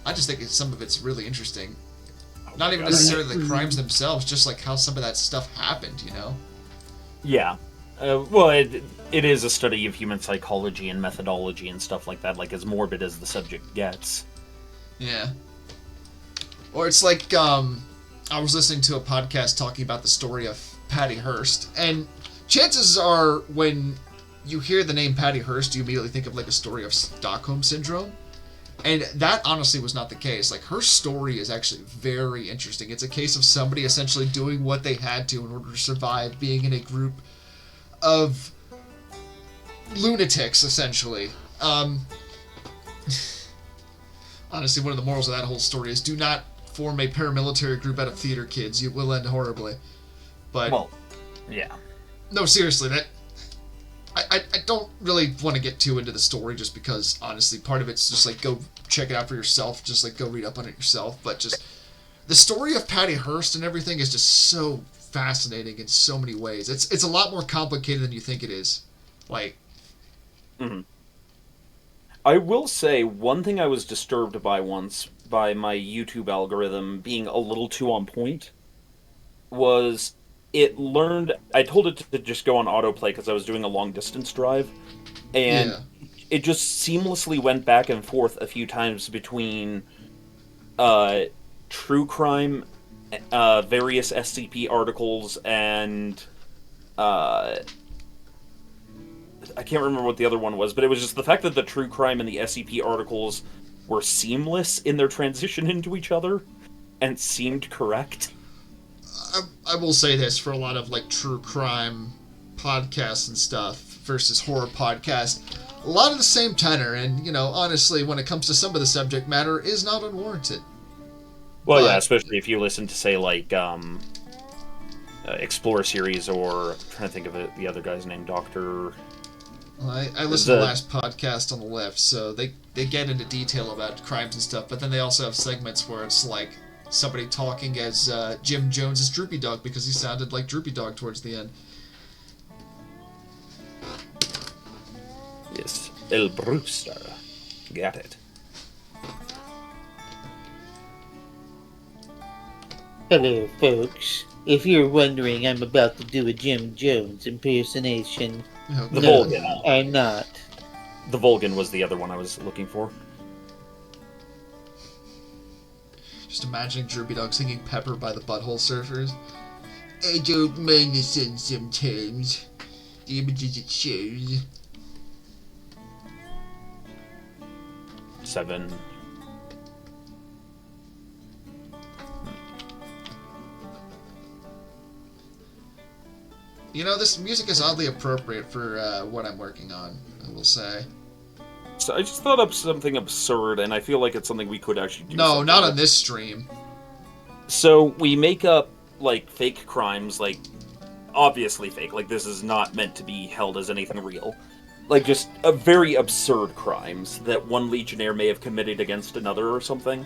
I just think some of it's really interesting. Not even necessarily the crimes themselves, just how some of that stuff happened, Yeah. Well, it is a study of human psychology and methodology and stuff like that, as morbid as the subject gets. Yeah. Or it's I was listening to a podcast talking about the story of Patty Hearst, and chances are when you hear the name Patty Hearst, you immediately think of a story of Stockholm Syndrome. And that honestly was not the case. Her story is actually very interesting. It's a case of somebody essentially doing what they had to in order to survive being in a group of lunatics, essentially. Honestly, one of the morals of that whole story is do not form a paramilitary group out of theater kids. You will end horribly. But, well, yeah. No, seriously, I don't really want to get too into the story just because, honestly, part of it's just go check it out for yourself. Just go read up on it yourself. But just the story of Patty Hearst and everything is just so fascinating in so many ways. It's a lot more complicated than you think it is. Mm-hmm. I will say one thing I was disturbed by once by my YouTube algorithm being a little too on point was it learned. I told it to just go on autoplay because I was doing a long distance drive, and it just seamlessly went back and forth a few times between true crime, various SCP articles, and I can't remember what the other one was, but it was just the fact that the true crime and the SCP articles were seamless in their transition into each other and seemed correct. I will say this, for a lot of true crime podcasts and stuff versus horror podcasts, a lot of the same tenor, and honestly, when it comes to some of the subject matter, is not unwarranted. Well, yeah, especially if you listen to say Explore series, or I'm trying to think of the other guy's name, Dr. Well, I listened to the last podcast on the left, so they get into detail about crimes and stuff, but then they also have segments where it's like somebody talking as Jim Jones's Droopy Dog because he sounded like Droopy Dog towards the end. Yes, El Brewster. Got it. Hello, folks. If you're wondering, I'm about to do a Jim Jones impersonation. Oh, The No, Volgan. I'm not. The Volgan was the other one I was looking for. Just imagining Droopy Dog singing Pepper by the Butthole Surfers. I don't mind the sun sometimes. The images it shows. 7. You know, this music is oddly appropriate for what I'm working on, I will say. So I just thought up something absurd, and I feel like it's something we could actually do. No, something not with. on this stream. So we make up, like, fake crimes, like, obviously fake. Like, this is not meant to be held as anything real. Like, just very absurd crimes that one Legionnaire may have committed against another or something.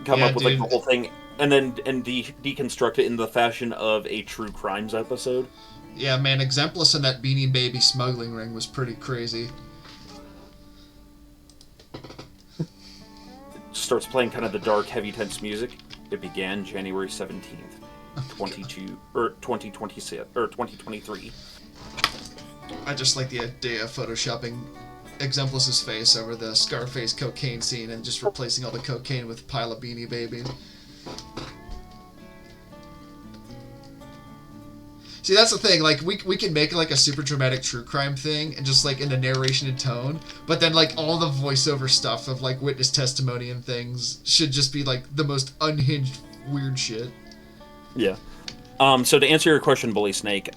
Come Yeah, up with, like, dude. the whole thing, and then deconstruct it in the fashion of a true crimes episode. Yeah, man, Exemplus and that Beanie Baby smuggling ring was pretty crazy. Starts playing kind of the dark, heavy, tense music. It began January 17th, 2023. I just like the idea of photoshopping Exemplus's face over the Scarface cocaine scene and just replacing all the cocaine with a pile of Beanie Babies. See, that's the thing, like, we can make, like, a super dramatic true crime thing, and just, like, in the narration and tone, but then, like, all the voiceover stuff of, like, witness testimony and things should just be, like, the most unhinged weird shit. Yeah. So to answer your question, Bully Snake,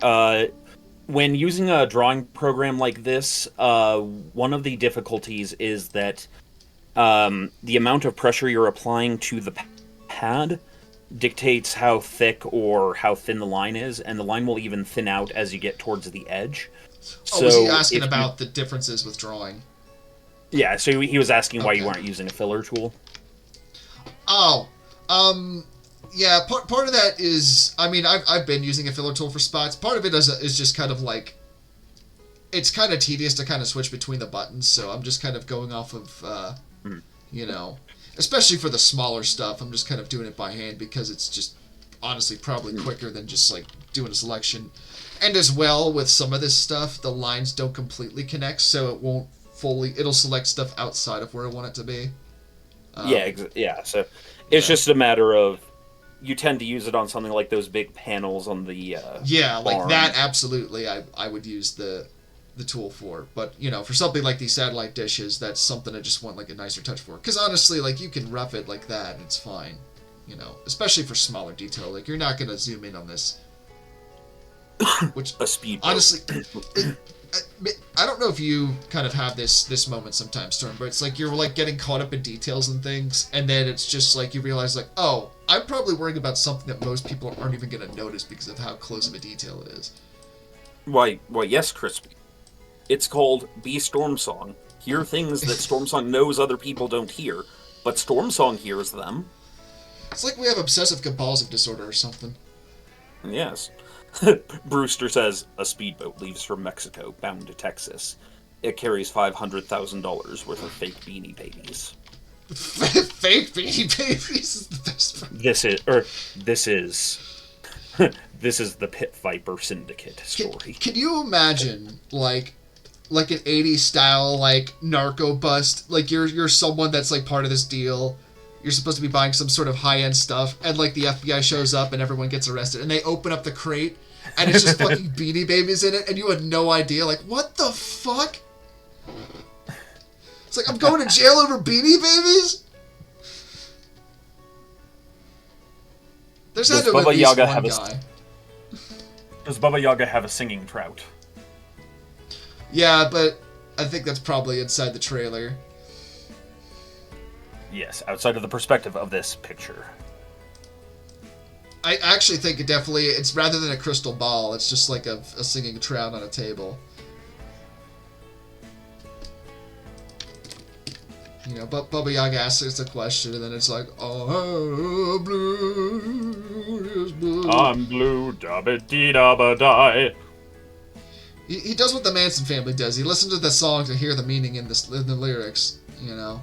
when using a drawing program like this, one of the difficulties is that the amount of pressure you're applying to the pad dictates how thick or how thin the line is, and the line will even thin out as you get towards the edge. Oh, was he asking about the differences with drawing? Yeah, so he was asking why you Okay. weren't using a filler tool. Oh, yeah, part of that is, I mean, I've been using a filler tool for spots. Part of it is just kind of like, it's kind of tedious to kind of switch between the buttons, so I'm just kind of going off of, you know, especially for the smaller stuff, I'm just kind of doing it by hand because it's just honestly probably quicker than just like doing a selection. And as well, with some of this stuff, the lines don't completely connect, so it won't fully, it'll select stuff outside of where I want it to be. Yeah, so it's just a matter of, you tend to use it on something like those big panels on the yeah, like barn. that, absolutely, I would use the tool for. But, you know, for something like these satellite dishes, that's something I just want, like, a nicer touch for. Because, honestly, like, you can rough it like that, and it's fine. You know, especially for smaller detail. Like, you're not going to zoom in on this. Which, a speed. honestly, I don't know if you kind of have this moment sometimes, Storm, but it's like you're, like, getting caught up in details and things, and then it's just, like, you realize, like, oh, I'm probably worrying about something that most people aren't even going to notice because of how close of a detail it is. Why, yes, Krispy. It's called Be Storm Song. Hear things that Storm Song knows other people don't hear, but Storm Song hears them. It's like we have obsessive compulsive disorder or something. Yes. Brewster says, a speedboat leaves from Mexico, bound to Texas. It carries $500,000 worth of fake Beanie Babies. Fake Beanie Babies is the best part. This is the Pit Viper Syndicate story. Can you imagine, like an 80s style, like, narco bust? Like, you're someone that's, like, part of this deal. You're supposed to be buying some sort of high-end stuff, and, like, the FBI shows up and everyone gets arrested, and they open up the crate, and it's just fucking Beanie Babies in it, and you had no idea, like, what the fuck? It's like, I'm going to jail over Beanie Babies? There's had to Does at Baba least Yaga one have a- guy. Does Baba Yaga have a singing trout? Yeah, but I think that's probably inside the trailer. Yes, outside of the perspective of this picture. I actually think it's rather than a crystal ball, it's just like a singing trout on a table. You know, but Baba Yaga asks a question, and then it's like, oh, blue is blue. I'm blue, dabba-dee-dabba-die. He does what the Manson family does. He listens to the song to hear the meaning in the lyrics, you know.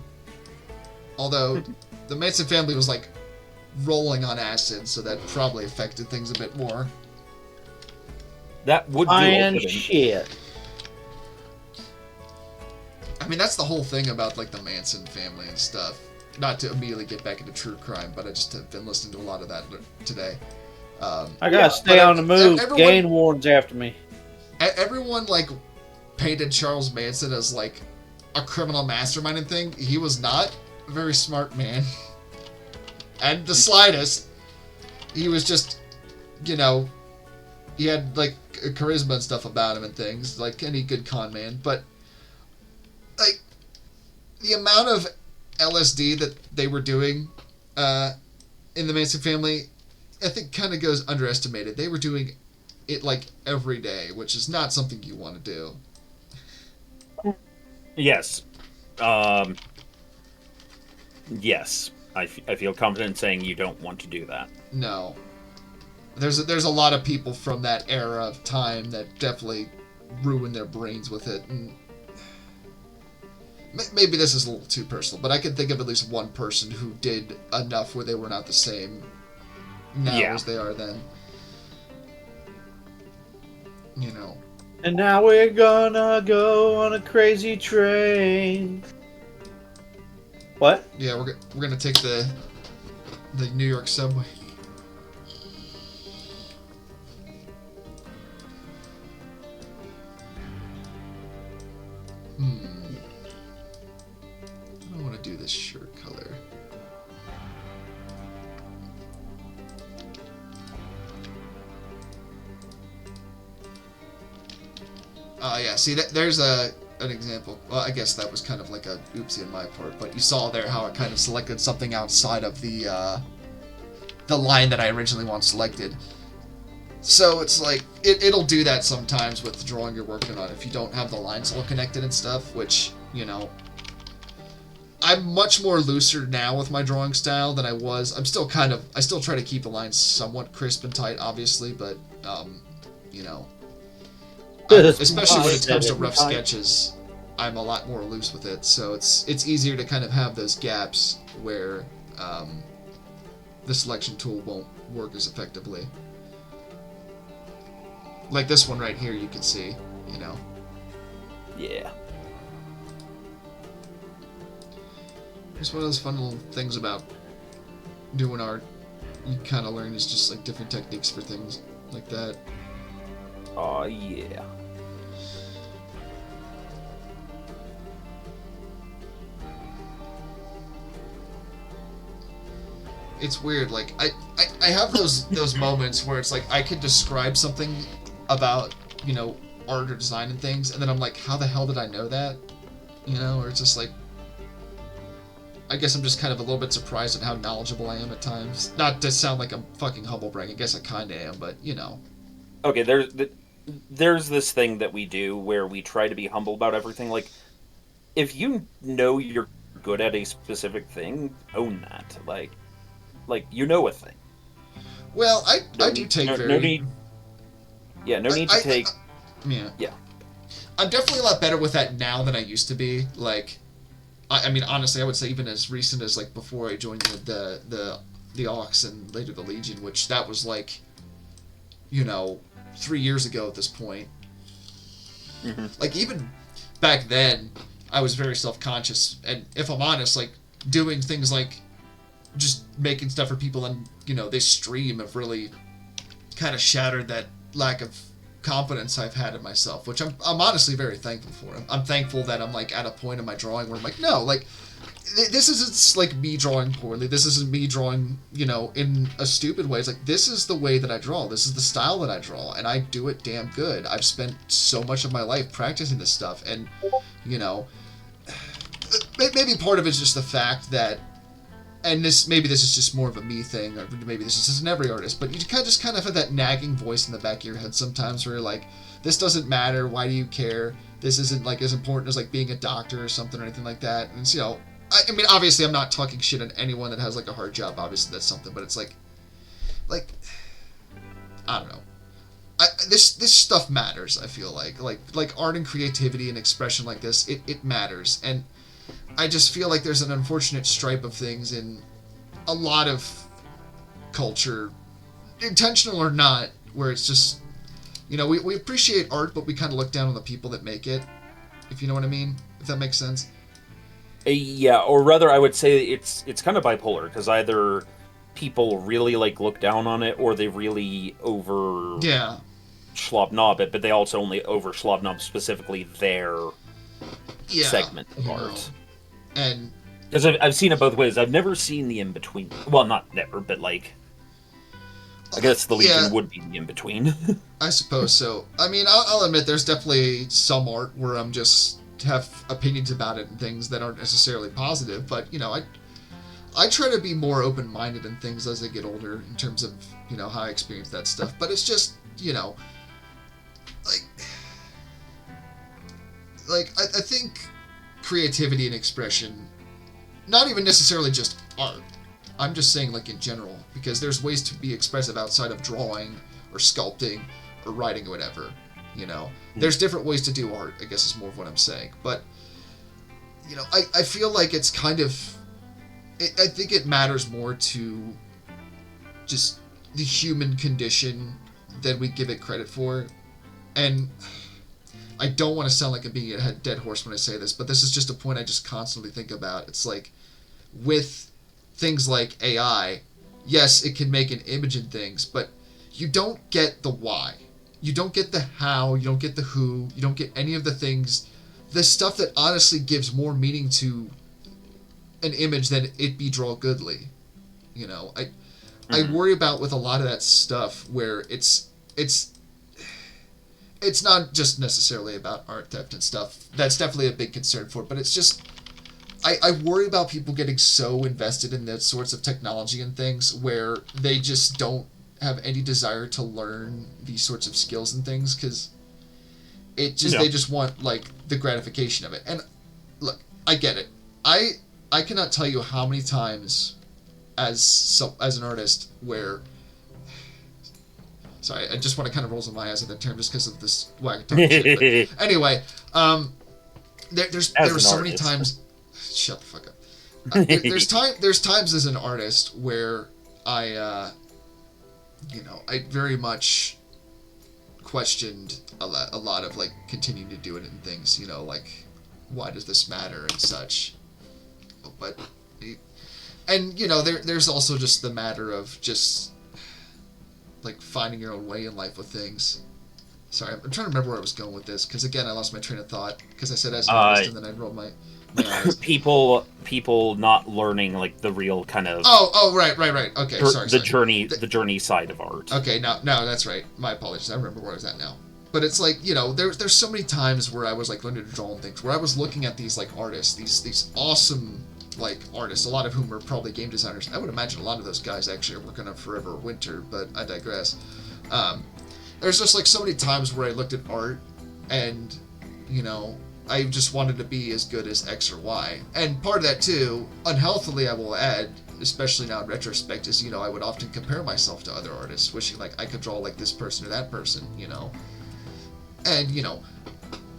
Although, the Manson family was, like, rolling on acid, so that probably affected things a bit more. That would do Iron opening. shit. I mean, that's the whole thing about, like, the Manson family and stuff. Not to immediately get back into true crime, but I just have been listening to a lot of that today. I gotta stay on the move. Gain warns after me. Everyone, like, painted Charles Manson as, like, a criminal mastermind and thing. He was not a very smart man. And the slightest. He was just, you know, he had, like, charisma and stuff about him and things, like any good con man. But, like, the amount of LSD that they were doing in the Manson family, I think kind of goes underestimated. They were doing it, like, every day, which is not something you want to do. Yes. Yes. I feel confident saying you don't want to do that. No. There's a lot of people from that era of time that definitely ruined their brains with it. And maybe this is a little too personal, but I can think of at least one person who did enough where they were not the same now as they are then. You know. And now we're gonna go on a crazy train. What? Yeah, we're gonna take the New York subway. I don't want to do this shirt color. Yeah, see, there's an example. Well, I guess that was kind of like a oopsie on my part, but you saw there how it kind of selected something outside of the line that I originally want selected. So it's like, it'll do that sometimes with the drawing you're working on if you don't have the lines all connected and stuff, which, you know, I'm much more looser now with my drawing style than I was. I still try to keep the lines somewhat crisp and tight, obviously, but, you know, especially when it comes to rough sketches, I'm a lot more loose with it, so it's easier to kind of have those gaps where the selection tool won't work as effectively. Like this one right here, you can see, you know. Yeah. It's one of those fun little things about doing art. You kind of learn is just like different techniques for things like that. Oh, yeah. It's weird, like, I have those moments where it's like, I could describe something about, you know, art or design and things, and then I'm like, how the hell did I know that? You know, or it's just like, I guess I'm just kind of a little bit surprised at how knowledgeable I am at times. Not to sound like I'm fucking humble bragging, I guess I kinda am, but, you know. Okay, there's this thing that we do where we try to be humble about everything. Like, if you know you're good at a specific thing, own that. Like you know a thing. Well, I do take no need. Yeah, no need to take. Yeah. I'm definitely a lot better with that now than I used to be. Like, I mean, honestly, I would say even as recent as, like, before I joined the Ox and later the Legion, which that was, like, you know, 3 years ago at this point. Mm-hmm. Like, even back then, I was very self-conscious, and if I'm honest, like, doing things like just making stuff for people and, you know, this stream have really kind of shattered that lack of confidence I've had in myself, which I'm honestly very thankful for. I'm thankful that I'm, like, at a point in my drawing where I'm like, no, like, this isn't, like, me drawing poorly. This isn't me drawing, you know, in a stupid way. It's like, this is the way that I draw. This is the style that I draw, and I do it damn good. I've spent so much of my life practicing this stuff, and, you know, maybe part of it's just the fact that, and maybe this is just more of a me thing, or maybe this is just in every artist, but you just kind of have that nagging voice in the back of your head sometimes where you're like, this doesn't matter, why do you care? This isn't, like, as important as, like, being a doctor or something or anything like that. And it's, you know, I mean, obviously, I'm not talking shit on anyone that has like a hard job. Obviously, that's something, but it's like, I don't know. This stuff matters. I feel like art and creativity and expression like this, it matters, and I just feel like there's an unfortunate stripe of things in a lot of culture, intentional or not, where it's just, we appreciate art, but we kind of look down on the people that make it, if you know what I mean, if that makes sense. Yeah, or rather, I would say it's kind of bipolar, because either people really like look down on it, or they really over schlobnob it, but they also only over schlobnob specifically their segment of art. And because I've seen it both ways. I've never seen the in between. Well, not never, but like, I guess the Legion would be the in between. I suppose so. I mean, I'll admit there's definitely some art where I'm just have opinions about it and things that aren't necessarily positive, but I try to be more open-minded in things as I get older in terms of how I experience that stuff. But it's just I think creativity and expression, not even necessarily just art. I'm just saying like in general, because there's ways to be expressive outside of drawing or sculpting or writing or whatever. There's different ways to do art, I guess is more of what I'm saying. But I feel like it's kind of, I think it matters more to just the human condition than we give it credit for. And I don't want to sound like I'm being a dead horse when I say this, but this is just a point I just constantly think about. It's like, with things like AI, yes, it can make an image and things, but you don't get the why. You don't get the how, you don't get the who, you don't get any of the things, the stuff that honestly gives more meaning to an image than it be draw goodly. I worry about with a lot of that stuff where it's not just necessarily about art theft and stuff. That's definitely a big concern for it, but it's just, I worry about people getting so invested in those sorts of technology and things where they just don't have any desire to learn these sorts of skills and things, because they just want like the gratification of it. And look, I get it. I cannot tell you how many times as an artist where, sorry, I just want to kind of roll some my eyes at that term just because of this whack shit. But anyway, there were so many times. Shut the fuck up. There's times as an artist where I very much questioned a lot of like continuing to do it and things. Like, why does this matter and such. But, and there's also just the matter of just like finding your own way in life with things. Sorry, I'm trying to remember where I was going with this, because again I lost my train of thought because I said as an artist and then I rolled my eyes. People not learning like the real kind of right. Okay, sorry. The journey side of art. Okay, now that's right. My apologies. I remember where I was at now. But it's like, there's so many times where I was like learning to draw and things, where I was looking at these like artists, these awesome like artists, a lot of whom are probably game designers. I would imagine a lot of those guys actually are working on Forever Winter, but I digress. There's just like so many times where I looked at art and, I just wanted to be as good as X or Y. And part of that too, unhealthily I will add, especially now in retrospect, is, I would often compare myself to other artists, wishing like I could draw like this person or that person, And,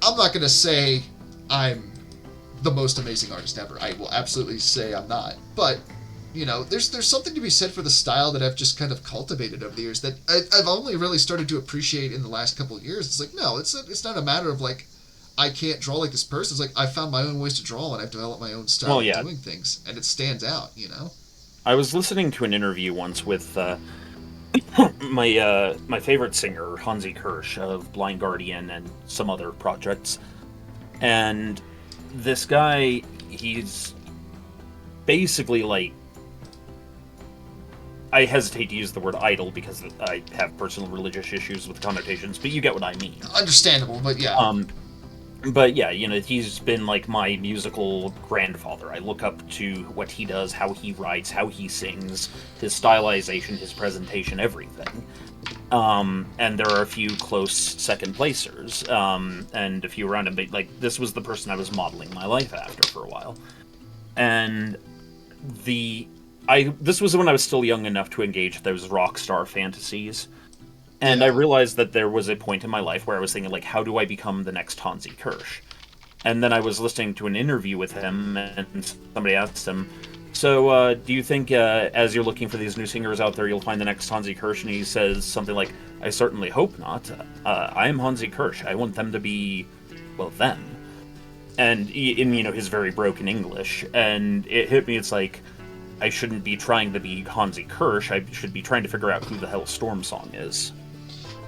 I'm not going to say I'm the most amazing artist ever. I will absolutely say I'm not. But, there's something to be said for the style that I've just kind of cultivated over the years that I've only really started to appreciate in the last couple of years. It's like, no, it's not a matter of like, I can't draw like this person. It's like, I found my own ways to draw and I've developed my own style of doing things. And it stands out, I was listening to an interview once with my favorite singer, Hansi Kirsch of Blind Guardian and some other projects. And this guy, he's basically like, I hesitate to use the word idol because I have personal religious issues with connotations, but you get what I mean. Understandable, but yeah. But yeah, he's been like my musical grandfather. I look up to what he does, how he writes, how he sings, his stylization, his presentation, everything. And there are a few close second placers, and a few around him, but like this was the person I was modeling my life after for a while. and this was when I was still young enough to engage those rock star fantasies. And Yeah. I realized that there was a point in my life where I was thinking, like, how do I become the next Hansi Kirsch? And then I was listening to an interview with him, and somebody asked him, so, do you think, as you're looking for these new singers out there, you'll find the next Hansi Kirsch? And he says something like, I certainly hope not. I am Hansi Kirsch. I want them to be, well, them. And in, his very broken English. And it hit me, it's like, I shouldn't be trying to be Hansi Kirsch. I should be trying to figure out who the hell Storm Song is.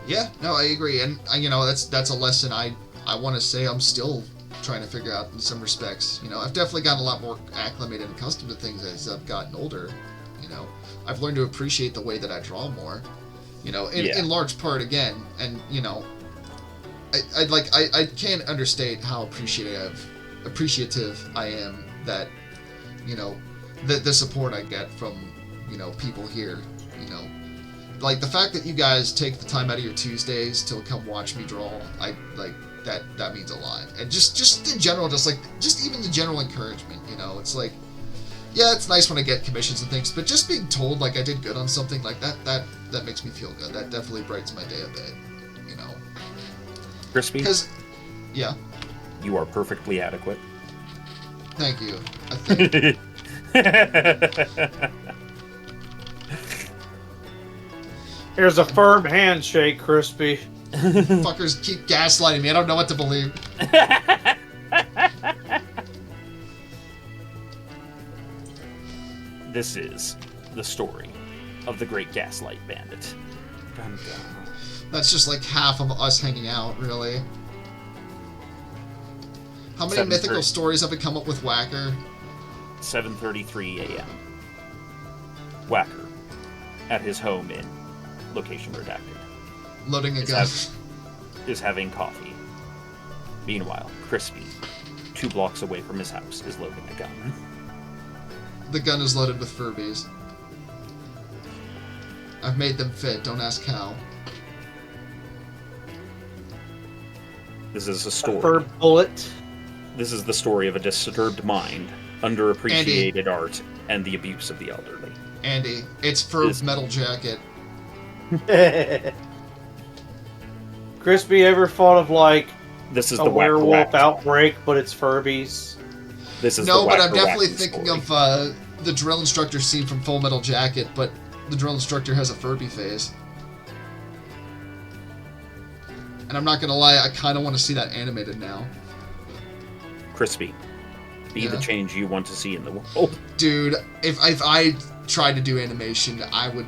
Yeah, no, I agree, and that's a lesson I want to say I'm still trying to figure out in some respects. I've definitely gotten a lot more acclimated and accustomed to things as I've gotten older. I've learned to appreciate the way that I draw more. In large part again, and I can't understate how appreciative I am that the support I get from people here. Like the fact that you guys take the time out of your Tuesdays to come watch me draw, that means a lot. And just in general, just even the general encouragement, it's like, yeah, it's nice when I get commissions and things, but just being told like I did good on something like that makes me feel good. That definitely brightens my day a bit, Krispy? Because, yeah. You are perfectly adequate. Thank you. I think. Here's a firm handshake, Krispy. Fuckers keep gaslighting me. I don't know what to believe. This is the story of the Great Gaslight Bandit. Dun, dun. That's just like half of us hanging out, really. How many 7:30. mythical stories have we come up with, Whacker? 7:33 a.m. Whacker, at his home in location redacted, Loading a gun. is having coffee. Meanwhile, Krispy, 2 blocks away from his house, is loading a gun. The gun is loaded with Furbies. I've made them fit, don't ask how. This is a story. Fur bullet. This is the story of a disturbed mind, underappreciated art, and the abuse of the elderly. Andy, it's Furb's metal jacket. Crispy ever thought of like This is a the werewolf whack outbreak, but it's Furbies? This is No, the but whack I'm definitely whack thinking story. of the drill instructor scene from Full Metal Jacket, but the drill instructor has a Furby face. And I'm not gonna lie, I kind of want to see that animated now. Crispy, be the Yeah. change you want to see in the world. Dude, if I tried to do animation, I would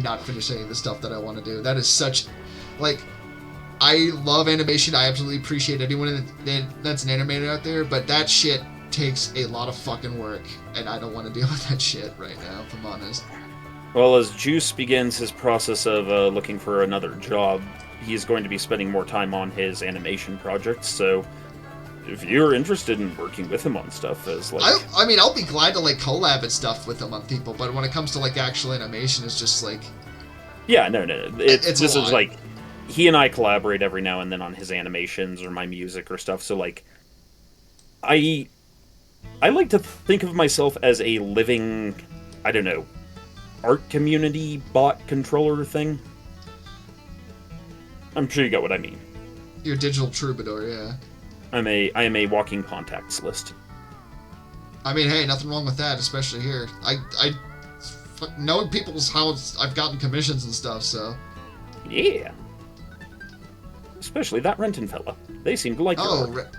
not finish any of the stuff that I want to do. That is such, like, I love animation. I absolutely appreciate anyone that's an animator out there, but that shit takes a lot of fucking work, and I don't want to deal with that shit right now, if I'm honest. Well, as Juice begins his process of looking for another job, he's going to be spending more time on his animation projects, so if you're interested in working with him on stuff as, like... I mean, I'll be glad to, like, collab and stuff with him on people, but when it comes to, like, actual animation, it's just, like... Yeah, no. It's This a is, lot. like... He and I collaborate every now and then on his animations or my music or stuff, so, like... I like to think of myself as a living, I don't know, art community bot controller thing. I'm sure you got what I mean. Your digital troubadour, yeah. I am a walking contacts list. I mean, hey, nothing wrong with that, especially here. I know people's how I've gotten commissions and stuff, so... Yeah. Especially that Renton fella. They seem to like your Oh, work.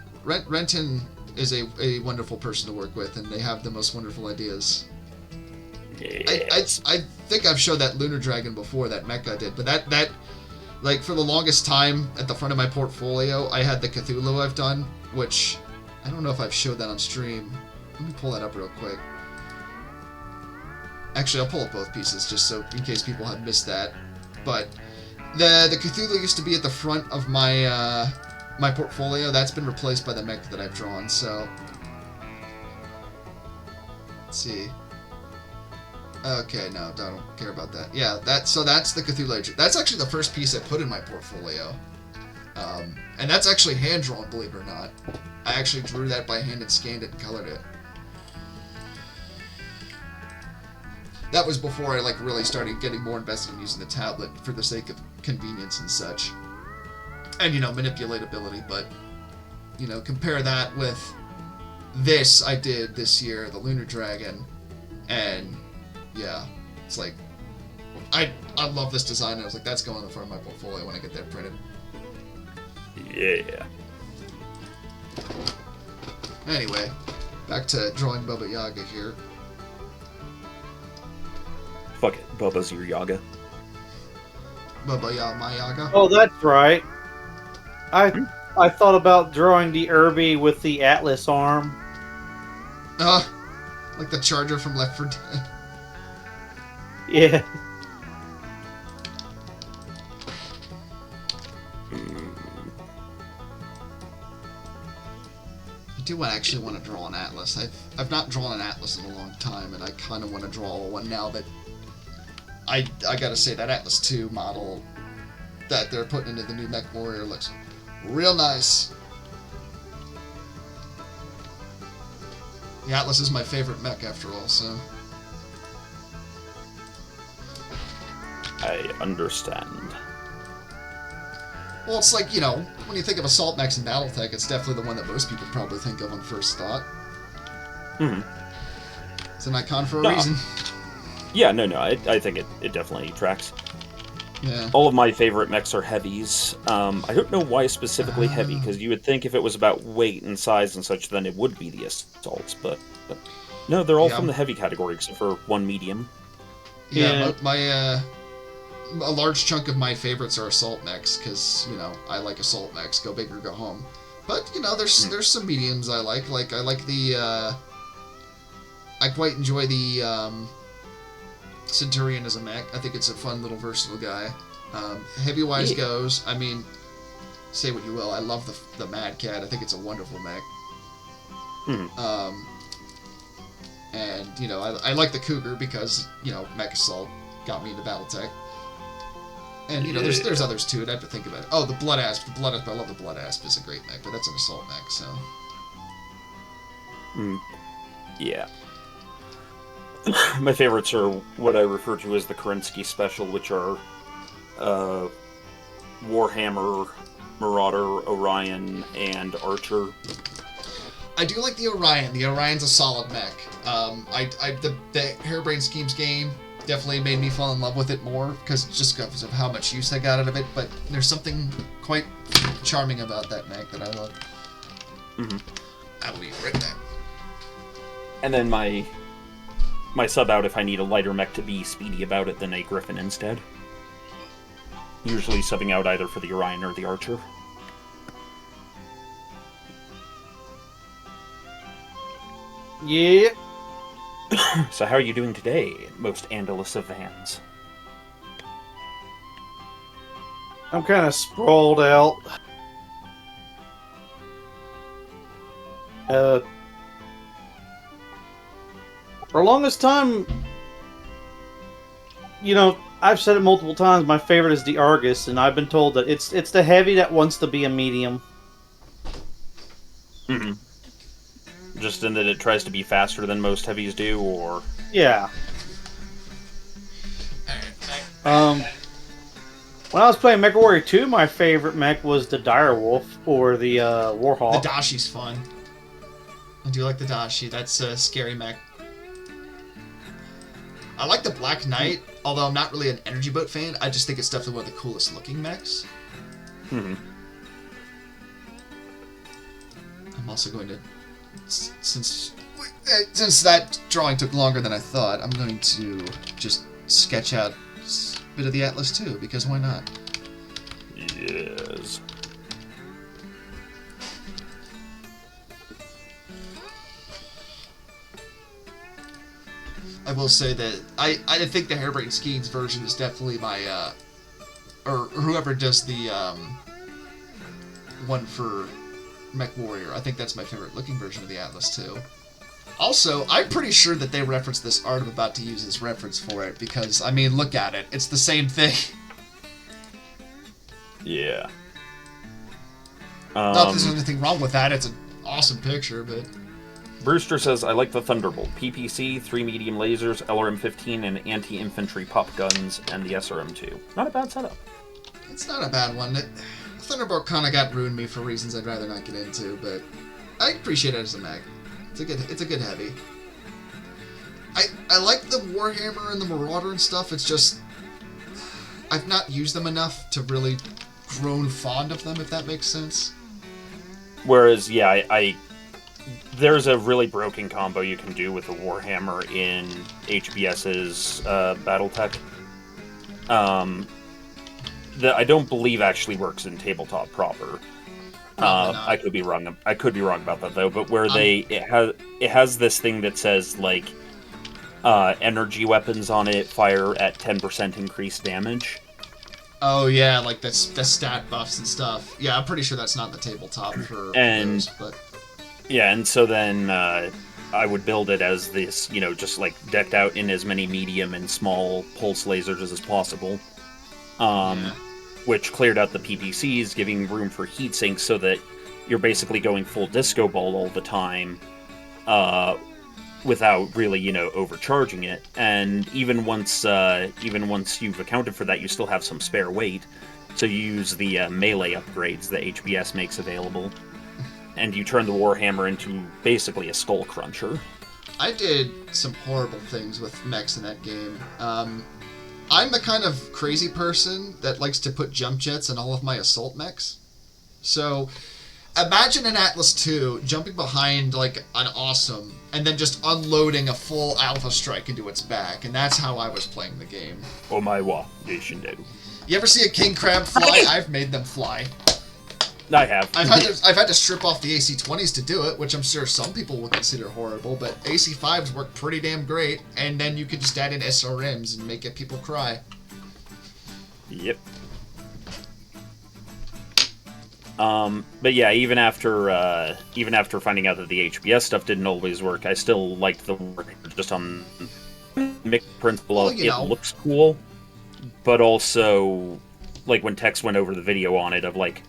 Renton is a wonderful person to work with, and they have the most wonderful ideas. Yes. I think I've showed that Lunar Dragon before, that mech I did, but that like, for the longest time, at the front of my portfolio, I had the Cthulhu I've done, which, I don't know if I've showed that on stream. Let me pull that up real quick. Actually, I'll pull up both pieces, just so, in case people have missed that. But, the Cthulhu used to be at the front of my, my portfolio. That's been replaced by the mech that I've drawn, so... Let's see. Okay, no, don't care about that. Yeah, so that's the Cthulhu. That's actually the first piece I put in my portfolio. And that's actually hand-drawn, believe it or not. I actually drew that by hand and scanned it and colored it. That was before I like really started getting more invested in using the tablet for the sake of convenience and such. And, you know, manipulatability, but, you know, compare that with this I did this year, the Lunar Dragon, and, yeah, it's like, I love this design, and I was like, that's going in the front of my portfolio when I get that printed. Yeah. Anyway, back to drawing Baba Yaga here. Fuck it, Bubba's your Yaga. Baba Yaga, my Yaga. Oh, that's right. I thought about drawing the Irby with the Atlas arm. Like the Charger from Left 4 Dead. Yeah. I do actually want to draw an Atlas. I've not drawn an Atlas in a long time, and I kind of want to draw one now that I gotta say that Atlas 2 model that they're putting into the new Mech Warrior looks real nice. The Atlas is my favorite mech after all, so. I understand. Well, it's like, you know, when you think of assault mechs and Battletech, it's definitely the one that most people probably think of on first thought. Hmm. It's an icon for a reason. Yeah, no, I think it definitely tracks. Yeah. All of my favorite mechs are heavies. I don't know why specifically heavy, because you would think if it was about weight and size and such, then it would be the assaults, but no, they're all from the heavy category, except for one medium. Yeah, a large chunk of my favorites are assault mechs, because, you know, I like assault mechs, go big or go home. But, you know, there's some mediums I like. Like, I like the, I quite enjoy the, Centurion as a mech. I think it's a fun little versatile guy. Heavy-wise goes, I mean, say what you will, I love the Mad Cat. I think it's a wonderful mech. And, you know, I like the Cougar because, you know, Mech Assault got me into Battletech. And, you know, there's others too, I'd have to think about it. Oh, the Blood Asp. I love the Blood Asp. It's a great mech, but that's an assault mech, so. Yeah. My favorites are what I refer to as the Kerensky Special, which are Warhammer, Marauder, Orion, and Archer. I do like the Orion. The Orion's a solid mech. The Harebrained Schemes game definitely made me fall in love with it more, because of how much use I got out of it, but there's something quite charming about that mech that I love. I will be right back. And then my sub out if I need a lighter mech to be speedy about it than a Griffin instead. Usually subbing out either for the Orion or the Archer. Yeah. So how are you doing today, most Andalus of Vans? I'm kind of sprawled out. For the longest time, you know, I've said it multiple times, my favorite is the Argus, and I've been told that it's the heavy that wants to be a medium. Just in that it tries to be faster than most heavies do, or... Yeah. When I was playing MechWarrior 2, my favorite mech was the Direwolf, or the Warhawk. The Dashi's fun. I do like the Dashi. That's a scary mech. I like the Black Knight, although I'm not really an energy boat fan. I just think it's definitely one of the coolest looking mechs. I'm also going to, since that drawing took longer than I thought, I'm going to just sketch out a bit of the Atlas too, because why not? Yes. I will say that I think the Harebrained Schemes version is definitely my, or whoever does the one for Mech Warrior. I think that's my favorite looking version of the Atlas too. Also, I'm pretty sure that they referenced this art I'm about to use as reference for it, because, I mean, look at it. It's the same thing. Yeah. Not that there's anything wrong with that. It's an awesome picture, but... Brewster says, I like the Thunderbolt. PPC, 3 medium lasers, LRM-15, and anti-infantry pop guns, and the SRM-2. Not a bad setup. It's not a bad one. Thunderbolt kind of got ruined me for reasons I'd rather not get into, but I appreciate it as a mag. It's a good heavy. I like the Warhammer and the Marauder and stuff. It's just I've not used them enough to really grown fond of them, if that makes sense. Whereas, yeah, there's a really broken combo you can do with the Warhammer in HBS's BattleTech. That I don't believe actually works in tabletop proper. I could be wrong. I could be wrong about that though. But where it has this thing that says like energy weapons on it fire at 10% increased damage. Oh yeah, like the stat buffs and stuff. Yeah, I'm pretty sure that's not the tabletop for those, but yeah, and so then I would build it as this, just like decked out in as many medium and small pulse lasers as possible. Which cleared out the PPCs, giving room for heat sinks so that you're basically going full disco ball all the time, without really, overcharging it. And even once you've accounted for that, you still have some spare weight. So you use the melee upgrades that HBS makes available, and you turn the Warhammer into basically a skull cruncher. I did some horrible things with mechs in that game. I'm the kind of crazy person that likes to put jump jets in all of my assault mechs. So, imagine an Atlas 2 jumping behind, like, an awesome, and then just unloading a full Alpha Strike into its back, and that's how I was playing the game. Oh my wa, nation do. You ever see a king crab fly? I've made them fly. I have. I've had to strip off the AC-20s to do it, which I'm sure some people will consider horrible, but AC-5s work pretty damn great, and then you can just add in SRMs and make it people cry. Yep. But yeah, even after finding out that the HBS stuff didn't always work, I still liked the work just on mixed principle of it looks cool, but also, like, when Tex went over the video on it of, like,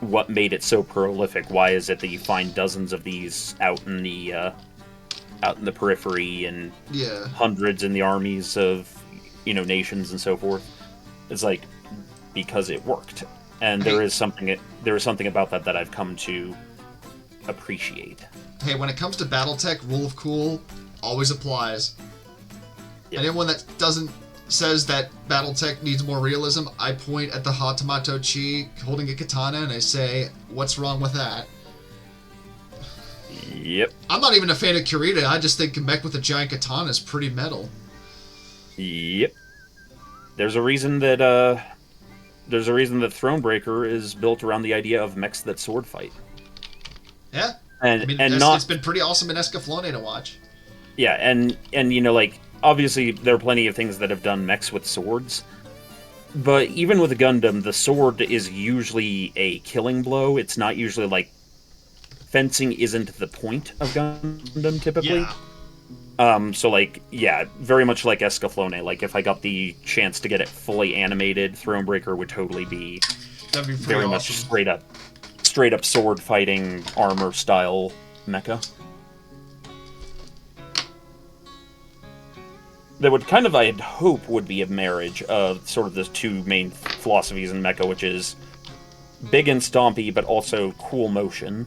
what made it so prolific. Why is it that you find dozens of these out in the periphery and hundreds in the armies of nations and so forth? It's like because it worked, and there is something about that I've come to appreciate. Hey, when it comes to BattleTech, rule of cool always applies. Yep. Anyone that says that BattleTech needs more realism, I point at the Hatamato Chi holding a katana and I say, what's wrong with that? Yep. I'm not even a fan of Kurita, I just think a mech with a giant katana is pretty metal. Yep. There's a reason that Thronebreaker is built around the idea of mechs that sword fight. Yeah. It's been pretty awesome in Escaflowne to watch. Yeah, and like, obviously, there are plenty of things that have done mechs with swords, but even with a Gundam, the sword is usually a killing blow. It's not usually, like, fencing isn't the point of Gundam, typically. Yeah. So, like, yeah, very much like Escaflowne. Like, if I got the chance to get it fully animated, Thronebreaker would totally be very awesome. Much straight up sword fighting, armor style mecha. That would kind of, I'd hope, would be a marriage of sort of the two main philosophies in mecha, which is big and stompy, but also cool motion.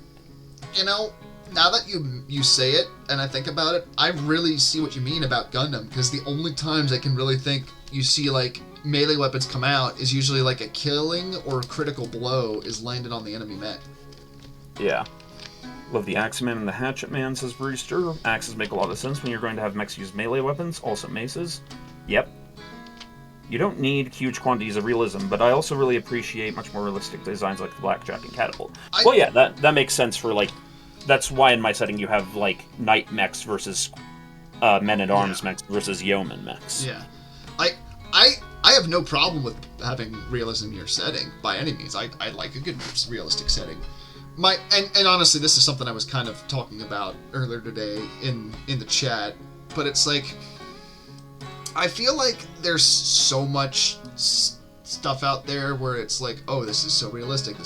Now that you say it, and I think about it, I really see what you mean about Gundam, because the only times I can really think you see, like, melee weapons come out is usually, like, a killing or a critical blow is landed on the enemy mech. Yeah. Love the Axeman and the Hatchet Man, says Brewster. Axes make a lot of sense when you're going to have mechs use melee weapons, also maces. Yep. You don't need huge quantities of realism, but I also really appreciate much more realistic designs like the Blackjack and Catapult. Well, yeah, that makes sense for, like, that's why in my setting you have, like, knight mechs versus men-at-arms mechs versus yeoman mechs. Yeah. I have no problem with having realism in your setting, by any means. I like a good realistic setting. And honestly, this is something I was kind of talking about earlier today in the chat, but it's like, I feel like there's so much stuff out there where it's like, oh, this is so realistic,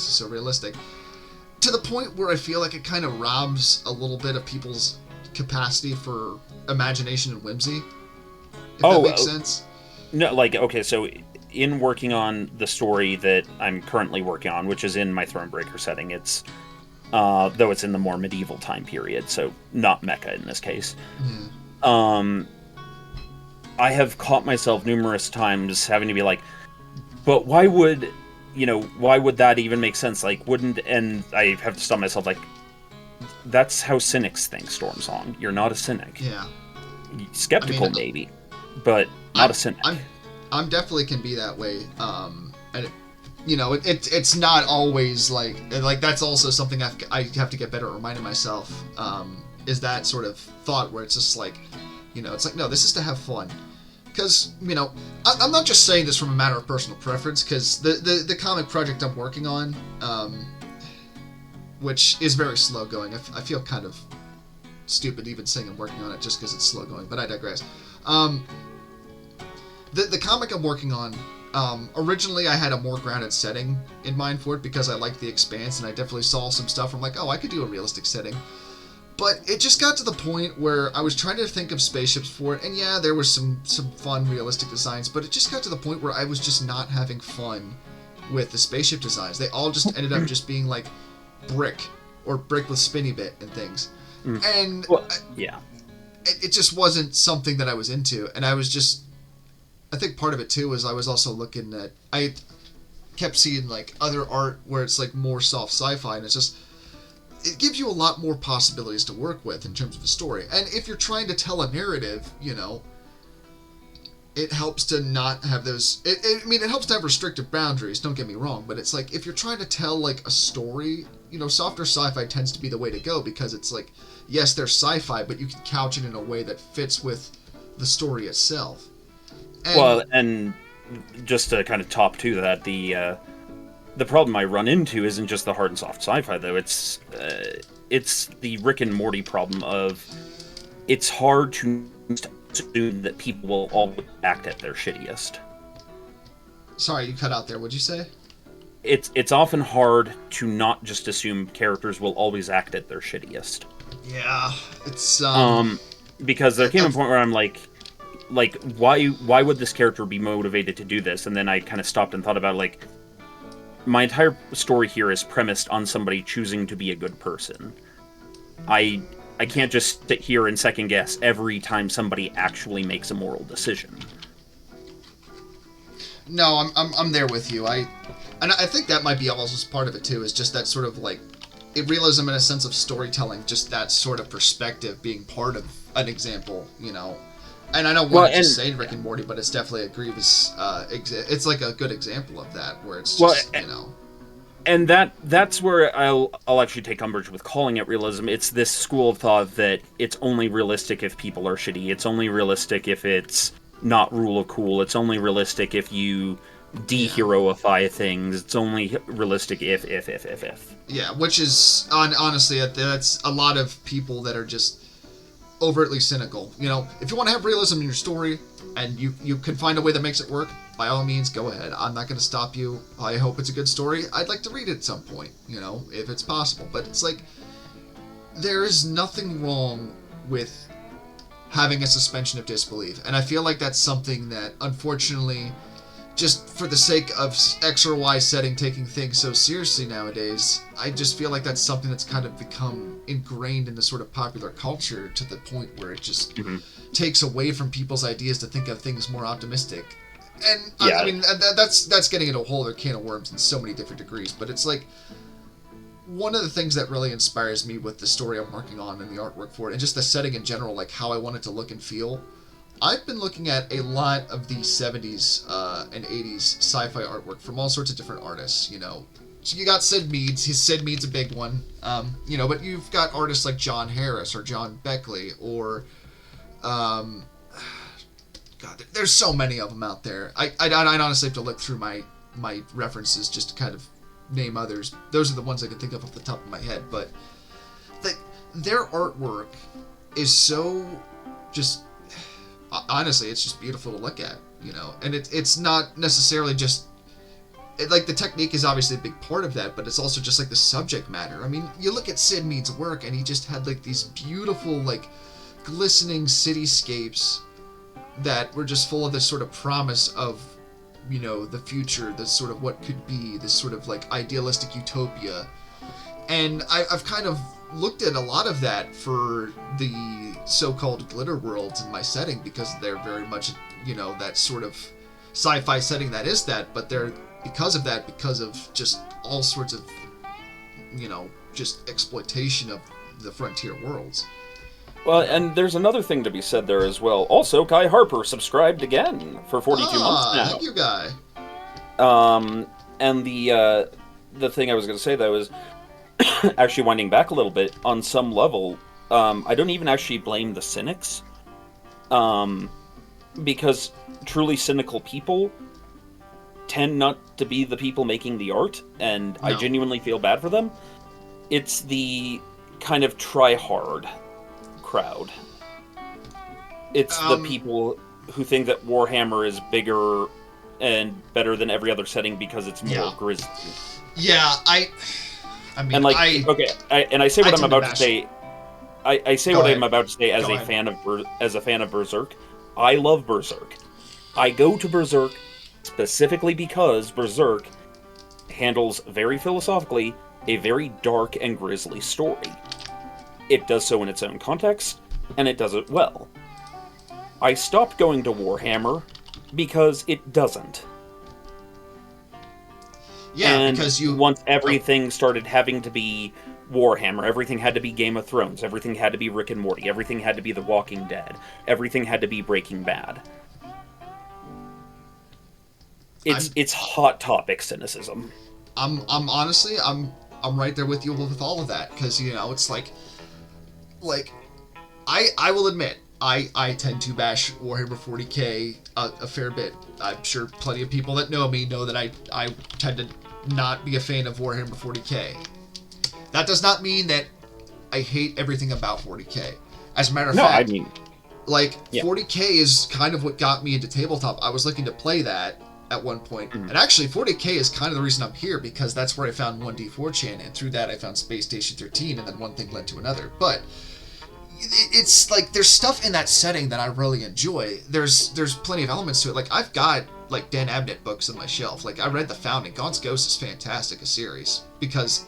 to the point where I feel like it kind of robs a little bit of people's capacity for imagination and whimsy. If that makes sense. No, like, okay, so in working on the story that I'm currently working on, which is in my Thronebreaker setting, it's though it's in the more medieval time period, so not mecha in this case. I have caught myself numerous times having to be like, but why would that even make sense? Like, wouldn't, and I have to stop myself, like, that's how cynics think, Stormsong. You're not a cynic. Yeah. Skeptical, maybe, but not a cynic. I'm definitely can be that way. And it's not always like that's also something I have to get better at reminding myself. Is that sort of thought where it's just like, it's like, no, this is to have fun. Because, I'm not just saying this from a matter of personal preference, because the comic project I'm working on, which is very slow going, I feel kind of stupid even saying I'm working on it just because it's slow going, but I digress. The comic I'm working on, originally I had a more grounded setting in mind for it because I liked the Expanse, and I definitely saw some stuff where I'm like, oh, I could do a realistic setting. But it just got to the point where I was trying to think of spaceships for it, and yeah, there was some fun, realistic designs, but it just got to the point where I was just not having fun with the spaceship designs. They all just ended up just being like brick, or brick with spinny bit and things. And it just wasn't something that I was into, and I think part of it too was I was also looking at, I kept seeing like other art where it's like more soft sci-fi, and it's just, it gives you a lot more possibilities to work with in terms of a story. And if you're trying to tell a narrative, it helps to not have those, it helps to have restrictive boundaries, don't get me wrong, but it's like, if you're trying to tell like a story, softer sci-fi tends to be the way to go, because it's like, yes, there's sci-fi, but you can couch it in a way that fits with the story itself. And just to kind of top to that, the problem I run into isn't just the hard and soft sci-fi, though. It's the Rick and Morty problem of, it's hard to assume that people will always act at their shittiest. Sorry, you cut out there. What'd you say? It's often hard to not just assume characters will always act at their shittiest. Yeah, it's because there came a point where I'm like, why would this character be motivated to do this? And then I kind of stopped and thought about, like, my entire story here is premised on somebody choosing to be a good person. I can't just sit here and second guess every time somebody actually makes a moral decision. No, I'm there with you. And I think that might be also part of it too, is just that sort of like, realism in a sense of storytelling, just that sort of perspective being part of an example, And I don't want to just say Rick and Morty, but it's definitely a grievous, it's like a good example of that, where it's just, And that's where I'll actually take umbrage with calling it realism. It's this school of thought that it's only realistic if people are shitty. It's only realistic if it's not rule of cool. It's only realistic if you de-heroify things. It's only realistic if. Yeah, which is, honestly, that's a lot of people that are just overtly cynical. If you want to have realism in your story, and you can find a way that makes it work, by all means, go ahead. I'm not going to stop you. I hope it's a good story. I'd like to read it at some point, if it's possible. But it's like, there is nothing wrong with having a suspension of disbelief. And I feel like that's something that, unfortunately, just for the sake of X or Y setting taking things so seriously nowadays, I just feel like that's something that's kind of become ingrained in the sort of popular culture to the point where it just takes away from people's ideas to think of things more optimistic. And I mean, that's getting into a whole other can of worms in so many different degrees, but it's like, one of the things that really inspires me with the story I'm working on and the artwork for it, and just the setting in general, like how I want it to look and feel, I've been looking at a lot of the 70s and 80s sci-fi artwork from all sorts of different artists, So you got Sid Mead's. Sid Mead's a big one, but you've got artists like John Harris or John Beckley or, God, there's so many of them out there. I honestly have to look through my references just to kind of name others. Those are the ones I can think of off the top of my head, but their artwork is so just... Honestly, it's just beautiful to look at, and it's not necessarily just like the technique is obviously a big part of that, but it's also just like the subject matter. I mean, you look at Sid Mead's work, and he just had like these beautiful, like, glistening cityscapes that were just full of this sort of promise of, you know, the future, this sort of what could be, this sort of like idealistic utopia. And I've kind of looked at a lot of that for the so-called glitter worlds in my setting, because they're very much, you know, that sort of sci-fi setting that is that, but they're because of just all sorts of, you know, just exploitation of the frontier worlds. Well, and there's another thing to be said there as well. Also, Kai Harper subscribed again for 42 months now. Thank you, Guy. And the thing I was going to say, though, is actually winding back a little bit, on some level, I don't even actually blame the cynics. Because truly cynical people tend not to be the people making the art, and no. I genuinely feel bad for them. It's the kind of try-hard crowd. It's the people who think that Warhammer is bigger and better than every other setting because it's more grisly. Yeah, I mean, and like, I say what I'm about to say. I say what I'm about to say as a fan of Berserk. I love Berserk. I go to Berserk specifically because Berserk handles very philosophically a very dark and grisly story. It does so in its own context, and it does it well. I stopped going to Warhammer because it doesn't. Yeah, and because once everything started having to be Warhammer, everything had to be Game of Thrones, everything had to be Rick and Morty, everything had to be The Walking Dead, everything had to be Breaking Bad. It's hot topic cynicism. I'm honestly I'm right there with you with all of that, because, you know, it's like I will admit I tend to bash Warhammer 40k a fair bit. I'm sure plenty of people that know me know that I tend to not be a fan of Warhammer 40k. That does not mean that I hate everything about 40k. As a matter of fact, 40k is kind of what got me into tabletop. I was looking to play that at one point. And actually, 40k is kind of the reason I'm here, because that's where I found 1D4chan, and through that I found Space Station 13, and then one thing led to another. But it's like, there's stuff in that setting that I really enjoy. There's plenty of elements to it. Like, I've got like Dan Abnett books on my shelf. Like, I read The Founding. Gaunt's Ghost is fantastic, a series, because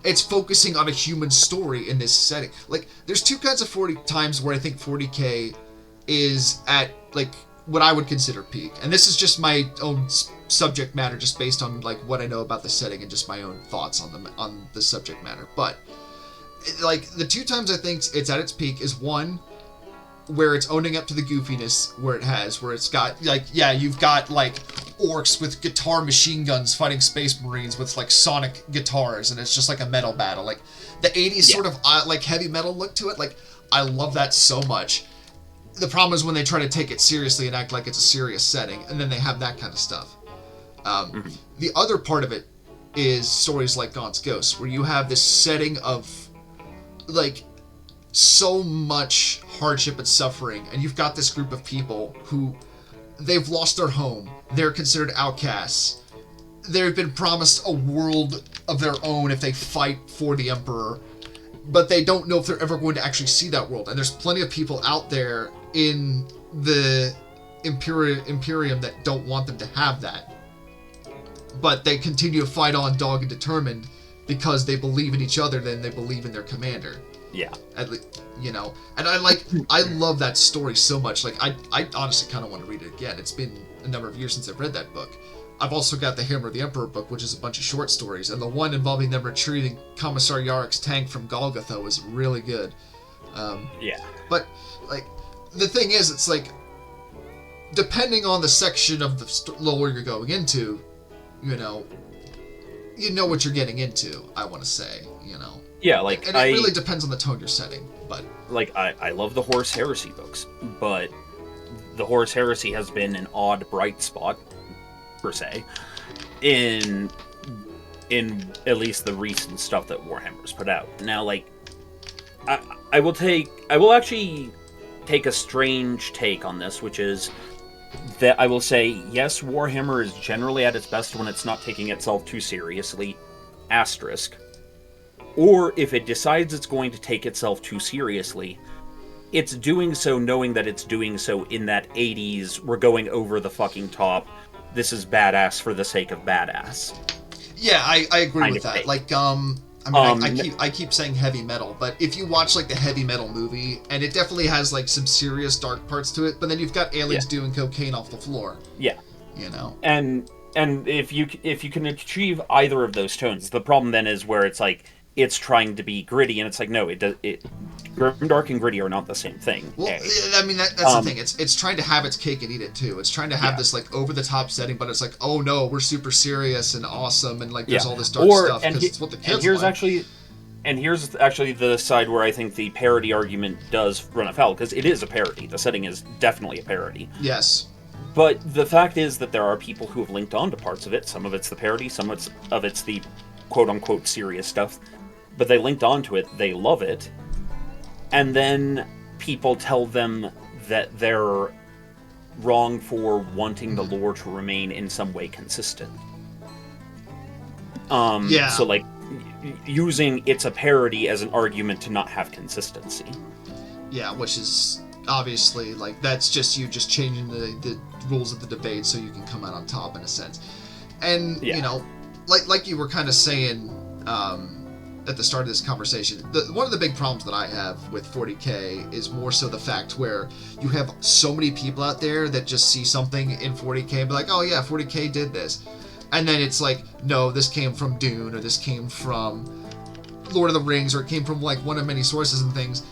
it's focusing on a human story in this setting. Like, there's two kinds of 40 times where I think 40k is at, like, what I would consider peak. And this is just my own subject matter, just based on, like, what I know about the setting and just my own thoughts on the subject matter. But, like, the two times I think it's at its peak is, one, where it's owning up to the goofiness where it's got, like, yeah, you've got, like, orcs with guitar machine guns fighting space marines with, like, sonic guitars, and it's just like a metal battle. Like, the 80s sort of, like, heavy metal look to it. Like, I love that so much. The problem is when they try to take it seriously and act like it's a serious setting, and then they have that kind of stuff. The other part of it is stories like Gaunt's Ghost, where you have this setting of, like, so much hardship and suffering, and you've got this group of people who, they've lost their home, they're considered outcasts, they've been promised a world of their own if they fight for the Emperor, but they don't know if they're ever going to actually see that world. And there's plenty of people out there in the Imperium that don't want them to have that, but they continue to fight on, dogged and determined, because they believe in each other, then they believe in their commander. Yeah. At least, you know, and I love that story so much. Like, I honestly kind of want to read it again. It's been a number of years since I've read that book. I've also got the Hammer of the Emperor book, which is a bunch of short stories, and the one involving them retrieving Commissar Yarrick's tank from Golgotha was really good. But, like, the thing is, it's like, depending on the section of the lore you're going into, you know what you're getting into, I want to say, you know. Yeah, like, and it really depends on the tone you're setting, but... Like, I love the Horus Heresy books, but the Horus Heresy has been an odd bright spot, per se, in at least the recent stuff that Warhammer's put out. Now, like, I will actually take a strange take on this, which is, that I will say, yes, Warhammer is generally at its best when it's not taking itself too seriously, asterisk. Or if it decides it's going to take itself too seriously, it's doing so knowing that it's doing so in that 80s, we're going over the fucking top, this is badass for the sake of badass. Yeah, I agree Kind with of that. thing. Like, I keep saying heavy metal, but if you watch like the heavy metal movie, and it definitely has like some serious dark parts to it, but then you've got aliens doing cocaine off the floor. Yeah. You know. And if you can achieve either of those tones, the problem then is where it's like it's trying to be gritty, and it's like no, grimdark and gritty are not the same thing. Well, I mean that's the thing. It's trying to have its cake and eat it too. It's trying to have this like over the top setting, but it's like, oh no, we're super serious and awesome, and like there's all this dark stuff because it's what the kids like. And here's actually the side where I think the parody argument does run afoul, because it is a parody. The setting is definitely a parody. Yes. But the fact is that there are people who have linked on to parts of it. Some of it's the parody, some of it's the quote-unquote serious stuff. But they linked onto it, they love it, and then people tell them that they're wrong for wanting the lore to remain in some way consistent. So, like, using it's a parody as an argument to not have consistency. Yeah, which is obviously, like, that's just you just changing the rules of the debate so you can come out on top in a sense. And, you know, like you were kind of saying at the start of this conversation, one of the big problems that I have with 40K is more so the fact where you have so many people out there that just see something in 40K and be like, oh yeah, 40K did this. And then it's like, no, this came from Dune, or this came from Lord of the Rings, or it came from like one of many sources and things.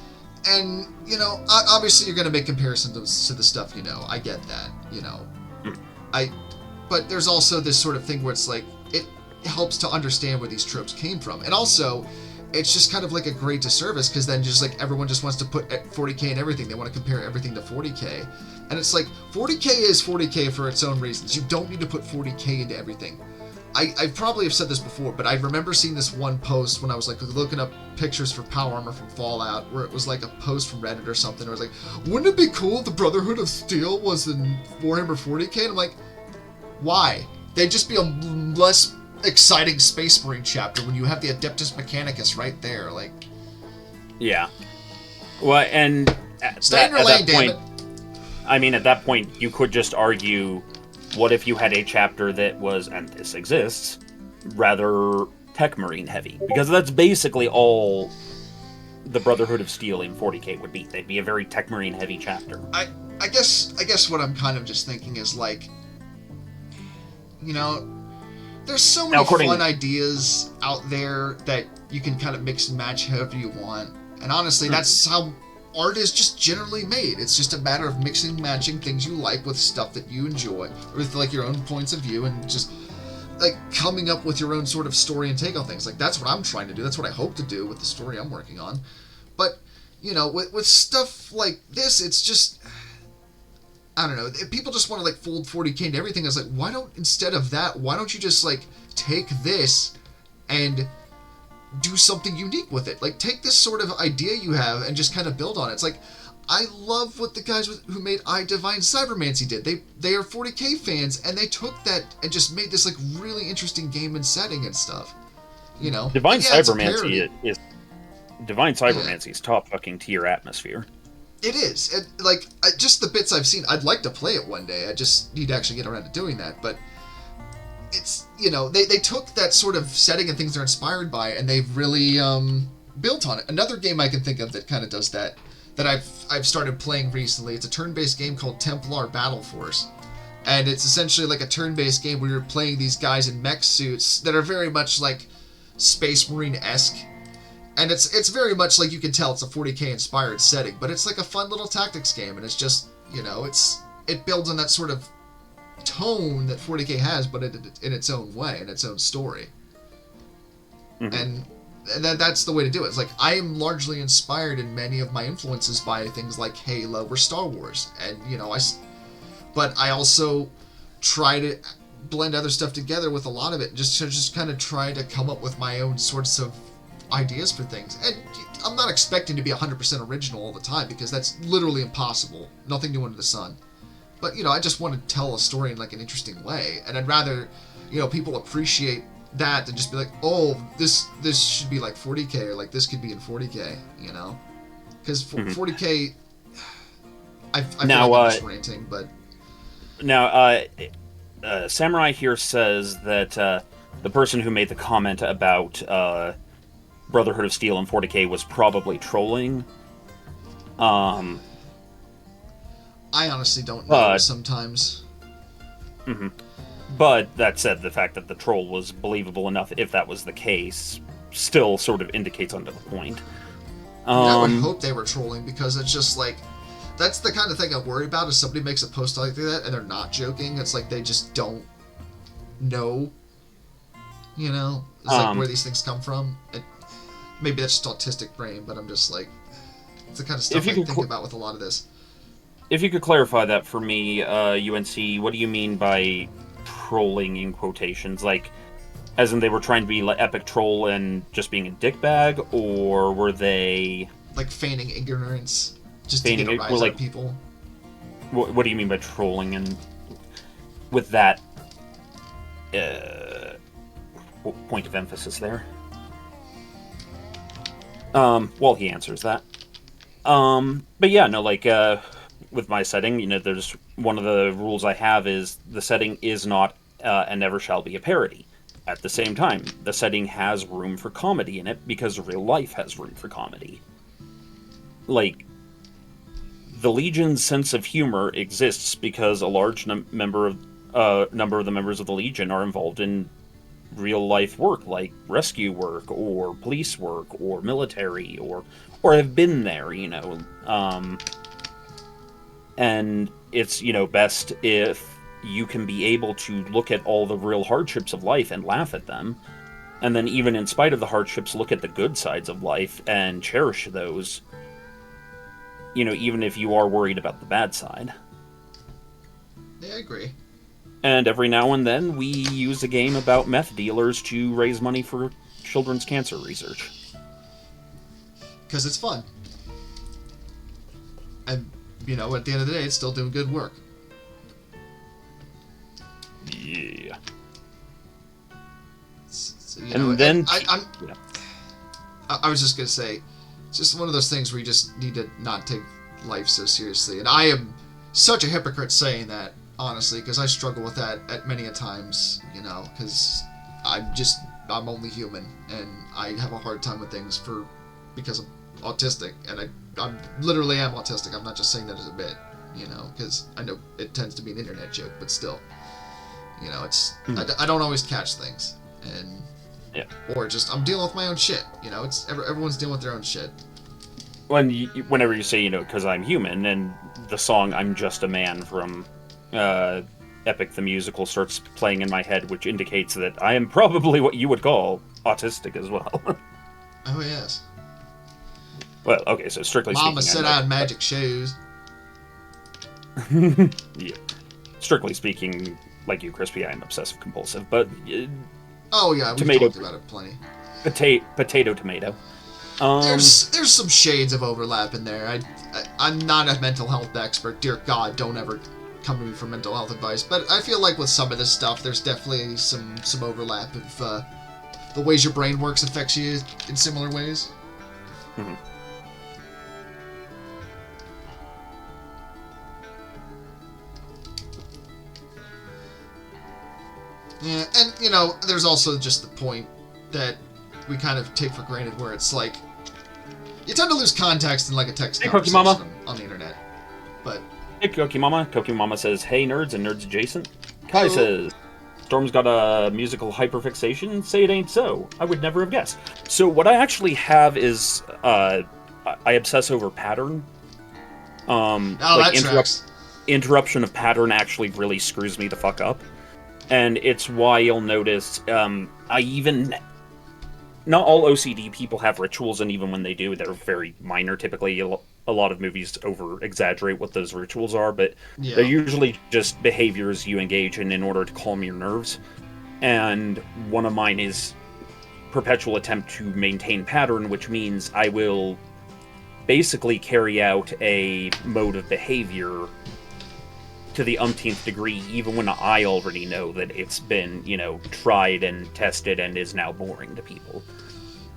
And, you know, obviously you're going to make comparisons to the stuff, you know, I get that, you know. But there's also this sort of thing where it's like, it helps to understand where these tropes came from. And also, it's just kind of like a great disservice, because then just like everyone just wants to put 40K in everything. They want to compare everything to 40K. And it's like, 40K is 40K for its own reasons. You don't need to put 40K into everything. I probably have said this before, but I remember seeing this one post when I was like looking up pictures for Power Armor from Fallout, where it was like a post from Reddit or something. It was like, wouldn't it be cool if the Brotherhood of Steel was in Warhammer 40K? And I'm like, why? They'd just be a less exciting Space Marine chapter when you have the Adeptus Mechanicus right there. Like, yeah. Well, and stay in your lane, damn it. I mean, at that point, you could just argue, what if you had a chapter that was, and this exists, rather Tech Marine heavy? Because that's basically all the Brotherhood of Steel in 40K would be. They'd be a very Tech Marine heavy chapter. I guess what I'm kind of just thinking is like, you know, there's so many fun ideas out there that you can kind of mix and match however you want. And honestly, that's how art is just generally made. It's just a matter of mixing and matching things you like with stuff that you enjoy, with like your own points of view, and just like coming up with your own sort of story and take on things. Like, that's what I'm trying to do. That's what I hope to do with the story I'm working on. But, you know, with stuff like this, it's just, I don't know, people just want to like fold 40K into everything. It's like, why don't, instead of that, why don't you just like take this and do something unique with it? Like, take this sort of idea you have and just kind of build on it. It's like, I love what the guys who made I Divine Cybermancy did. They are 40K fans, and they took that and just made this like really interesting game and setting and stuff. You know, Divine Cybermancy is top fucking tier atmosphere. It is. And, like, just the bits I've seen, I'd like to play it one day. I just need to actually get around to doing that. But it's, you know, they took that sort of setting and things they're inspired by, and they've really built on it. Another game I can think of that kind of does that I've started playing recently, it's a turn-based game called Templar Battle Force. And it's essentially like a turn-based game where you're playing these guys in mech suits that are very much like Space Marine-esque. And it's very much like, you can tell it's a 40K inspired setting, but it's like a fun little tactics game, and it's just, you know, it builds on that sort of tone that 40K has, but in its own way, in its own story. Mm-hmm. And that's the way to do it. It's like, I am largely inspired in many of my influences by things like Halo or Star Wars, and, you know, but I also try to blend other stuff together with a lot of it, just kind of try to come up with my own sorts of ideas for things. And I'm not expecting to be 100% original all the time, because that's literally impossible. Nothing new under the sun. But, I just want to tell a story in, like, an interesting way. And I'd rather, people appreciate that than just be like, oh, this should be, like, 40K, or, like, this could be in 40K, Because 40K... I feel now, like I'm just ranting, but... Now, Samurai here says that the person who made the comment about Brotherhood of Steel and 40K was probably trolling. I honestly don't know sometimes. Mm-hmm. But that said, the fact that the troll was believable enough, if that was the case, still sort of indicates under the point. I would hope they were trolling, because it's just like... That's the kind of thing I'm worried about, is somebody makes a post like that and they're not joking. It's like they just don't know, It's like where these things come from. Maybe that's just autistic brain, but I'm just like... It's the kind of stuff I think about with a lot of this. If you could clarify that for me, UNC, what do you mean by trolling in quotations? Like, as in they were trying to be like epic troll and just being a dickbag, or were they... Like feigning ignorance, just to get a rise out of people? What do you mean by trolling, and with that point of emphasis there? Well, he answers that. But yeah, no, like, with my setting, there's one of the rules I have is the setting is not and never shall be a parody. At the same time, the setting has room for comedy in it because real life has room for comedy. Like, the Legion's sense of humor exists because a large number of the members of the Legion are involved in real life work, like rescue work or police work or military or have been there, and it's, best if you can be able to look at all the real hardships of life and laugh at them, and then even in spite of the hardships, look at the good sides of life and cherish those, even if you are worried about the bad side. Yeah, I agree. And every now and then, we use a game about meth dealers to raise money for children's cancer research. Because it's fun. And, at the end of the day, it's still doing good work. Yeah. So, and then... I was just going to say, it's just one of those things where you just need to not take life so seriously. And I am such a hypocrite saying that, honestly, because I struggle with that at many a times, because I'm only human, and I have a hard time with things because I'm autistic, and I literally am autistic. I'm not just saying that as a bit, because I know it tends to be an internet joke, but still, it's I don't always catch things, and or just I'm dealing with my own shit. It's everyone's dealing with their own shit. Whenever you say because I'm human, and the song "I'm Just a Man" from Epic the Musical starts playing in my head, which indicates that I am probably what you would call autistic as well. Oh, yes. Well, okay, so strictly Mama speaking... said I had magic shoes. Yeah. Strictly speaking, like you, Krispy, I am obsessive-compulsive, but... oh, yeah, we've talked about it plenty. Potato, tomato. There's some shades of overlap in there. I'm not a mental health expert. Dear God, don't ever come to me for mental health advice. But I feel like with some of this stuff, there's definitely some overlap of the ways your brain works affects you in similar ways. Mm-hmm. Yeah, and, there's also just the point that we kind of take for granted where it's like, you tend to lose context in like a text conversation on the internet. But... Hey, Cookie Mama. Cookie Mama says, hey, nerds and nerds adjacent. Kai says, Storm's got a musical hyperfixation? Say it ain't so. I would never have guessed. So what I actually have is, I obsess over pattern. That tracks. Interruption of pattern actually really screws me the fuck up. And it's why you'll notice, not all OCD people have rituals, and even when they do, they're very minor. Typically, a lot of movies over-exaggerate what those rituals are, but they're usually just behaviors you engage in order to calm your nerves. And one of mine is perpetual attempt to maintain pattern, which means I will basically carry out a mode of behavior to the umpteenth degree, even when I already know that it's been, tried and tested and is now boring to people.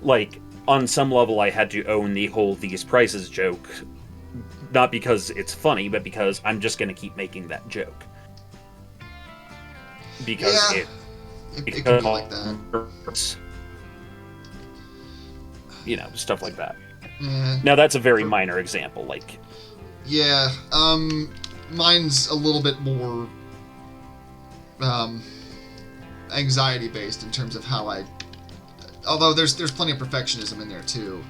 Like, on some level, I had to own the whole these prices joke, not because it's funny, but because I'm just going to keep making that joke. Because it could be like that. Stuff like that. Yeah. Now, that's a very minor example, like... Yeah, mine's a little bit more, anxiety-based in terms of how although there's plenty of perfectionism in there, too,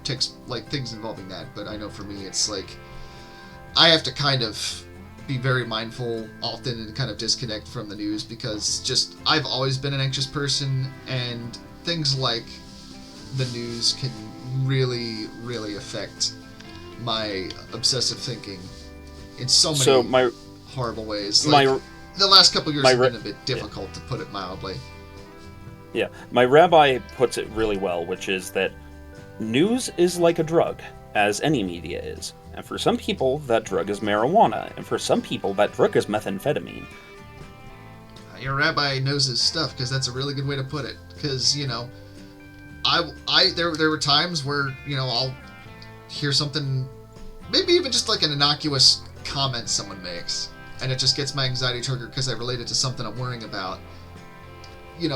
things involving that, but I know for me, it's like, I have to kind of be very mindful often and kind of disconnect from the news, because I've always been an anxious person, and things like the news can really, really affect my obsessive thinking in so many horrible ways. The last couple years have been a bit difficult, to put it mildly. Yeah, my rabbi puts it really well, which is that news is like a drug, as any media is. And for some people, that drug is marijuana, and for some people, that drug is methamphetamine. Your rabbi knows his stuff, because that's a really good way to put it. Because, there were times where, I'll hear something, maybe even just like an innocuous comment someone makes, and it just gets my anxiety triggered because I relate it to something I'm worrying about,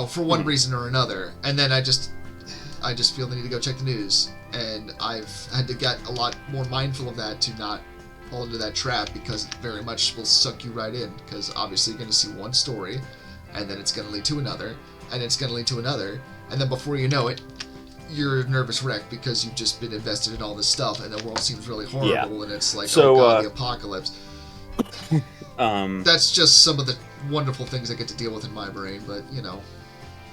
for one reason or another, and then I just feel the need to go check the news, and I've had to get a lot more mindful of that to not fall into that trap, because it very much will suck you right in, because obviously you're going to see one story, and then it's going to lead to another, and it's going to lead to another, and then before you know it, you're a nervous wreck because you've just been invested in all this stuff, and the world seems really horrible, and it's like, oh god, the apocalypse. That's just some of the wonderful things I get to deal with in my brain, but,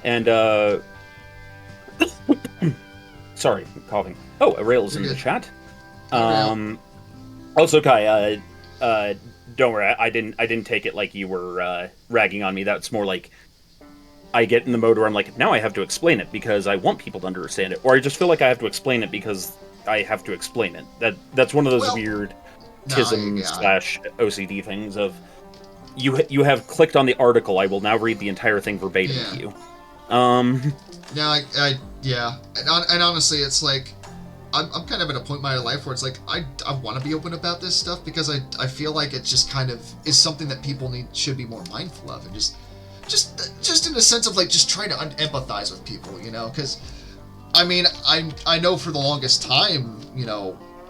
And, sorry, I'm coughing. Oh, Arail's in the chat. Also, Kai, don't worry, I didn't take it like you were ragging on me. That's more like I get in the mode where I'm like, now I have to explain it because I want people to understand it, or I just feel like I have to explain it because I have to explain it. That's one of those weird tism / OCD things of you have clicked on the article. I will now read the entire thing verbatim to you. Yeah, and honestly, it's like I'm kind of at a point in my life where it's like I want to be open about this stuff because I feel like it just kind of is something that people should be more mindful of, and just in a sense of like just trying to empathize with people, because I mean I know for the longest time,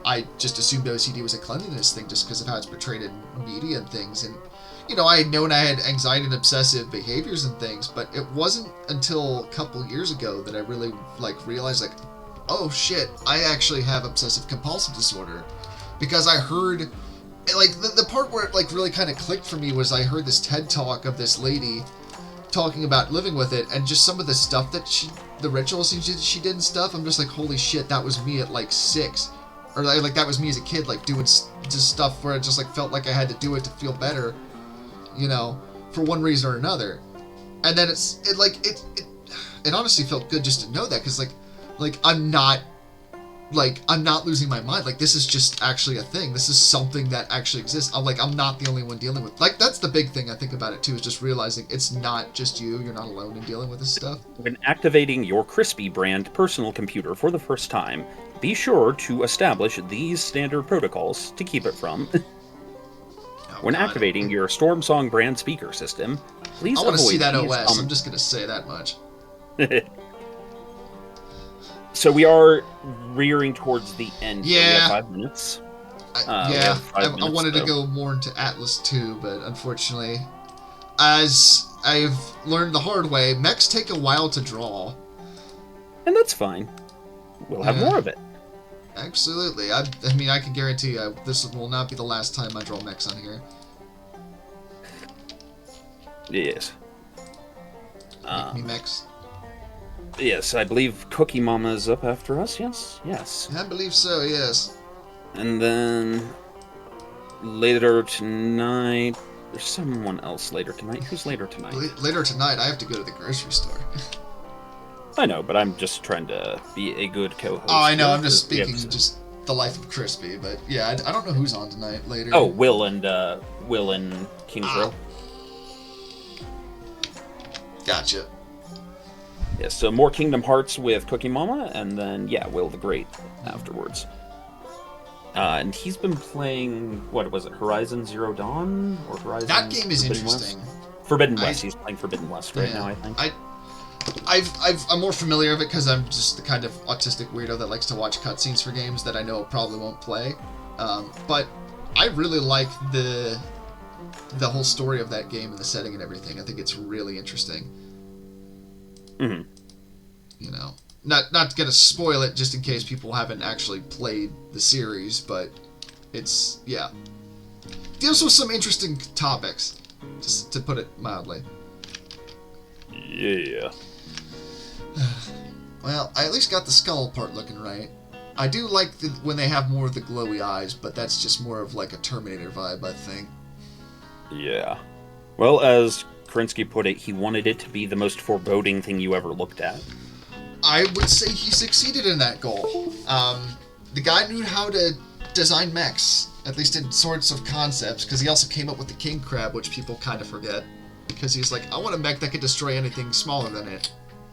I just assumed OCD was a cleanliness thing just because of how it's portrayed in media and things, and I had known I had anxiety and obsessive behaviors and things, but it wasn't until a couple years ago that I really realized oh shit, I actually have obsessive compulsive disorder, because I heard the part where it really kind of clicked for me was I heard this TED talk of this lady talking about living with it, and just some of the stuff that the rituals she did and stuff, I'm just like, holy shit, that was me at 6, or that was me as a kid, doing just stuff where I just felt like I had to do it to feel better, for one reason or another. And then it honestly felt good just to know that, because I'm not losing my mind. This is just actually a thing. This is something that actually exists. I'm not the only one dealing with. That's the big thing I think about it too, is just realizing it's not just you. You're not alone in dealing with this stuff. When activating your Krispy brand personal computer for the first time, be sure to establish these standard protocols to keep it from. When activating your Storm Song brand speaker system, please avoid. I want to see that OS. I'm just going to say that much. So we are rearing towards the end. Yeah. We have 5 minutes. I wanted to go more into Atlas too, but unfortunately, as I've learned the hard way, mechs take a while to draw. And that's fine. We'll have more of it. Absolutely. I mean, I can guarantee you this will not be the last time I draw mechs on here. Yes. Make me mechs. Yes, I believe Cookie Mama's up after us, yes? I believe so, yes. And then later tonight, there's someone else later tonight. Who's later tonight? Later tonight, I have to go to the grocery store. I know, but I'm just trying to be a good co-host. Oh, I know, I'm just speaking just the life of Krispy, but yeah, I don't know who's on tonight later. Oh, Will and Kings Row. Gotcha. Yeah, so more Kingdom Hearts with Cookie Mama, and then, yeah, Will the Great afterwards. And he's been playing, what was it, Horizon Zero Dawn? Or Horizon That game is Forbidden interesting. West? Forbidden West, he's playing Forbidden West right now, I think. I'm more familiar with it because I'm just the kind of autistic weirdo that likes to watch cutscenes for games that I know probably won't play. But I really like the whole story of that game and the setting and everything. I think it's really interesting. Mm-hmm. You know, not gonna spoil it just in case people haven't actually played the series, but it's deals with some interesting topics, just to put it mildly. Yeah. Well, I at least got the skull part looking right. I do like when they have more of the glowy eyes, but that's just more of like a Terminator vibe, I think. Yeah. Well, as Krinsky put it, he wanted it to be the most foreboding thing you ever looked at. I would say he succeeded in that goal. The guy knew how to design mechs, at least in sorts of concepts, because he also came up with the king crab, which people kind of forget. Because he's like, I want a mech that can destroy anything smaller than it.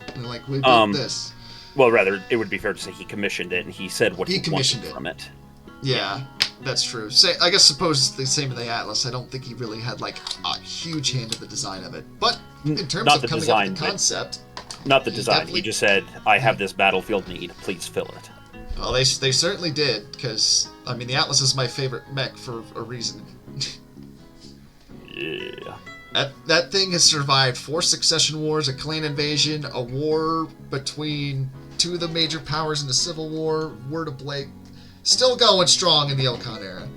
And they're like, we built this. Well, rather, it would be fair to say he commissioned it, and he said what he wanted from it. Yeah, that's true. I guess suppose the same in the Atlas. I don't think he really had like a huge hand in the design of it. But in terms of coming up with the concept... Not the design. He just said, I have this battlefield need. Please fill it. Well, they certainly did, because, I mean, the Atlas is my favorite mech for a reason. Yeah. That thing has survived 4 succession wars, a clan invasion, a war between 2 of the major powers in the Civil War, Word of Blake. Still going strong in the Ilkhan era.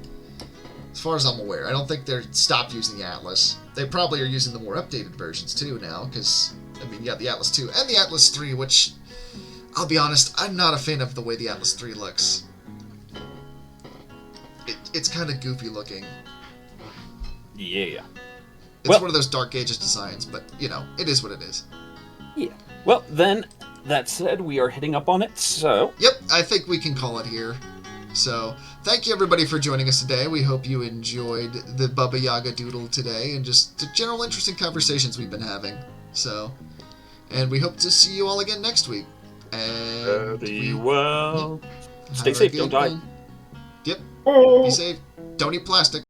As far as I'm aware. I don't think they're stopped using the Atlas. They probably are using the more updated versions, too, now, because... I mean, you got the Atlas 2 and the Atlas 3, which, I'll be honest, I'm not a fan of the way the Atlas 3 looks. It's kind of goofy looking. Yeah. It's one of those Dark Ages designs, but, you know, it is what it is. Yeah. Well, then, that said, we are hitting up on it, so... Yep, I think we can call it here. So, thank you everybody for joining us today. We hope you enjoyed the Baba Yaga Doodle today and just the general interesting conversations we've been having. So... And we hope to see you all again next week. And be well. Stay safe, don't die. Yep. Be safe. Don't eat plastic.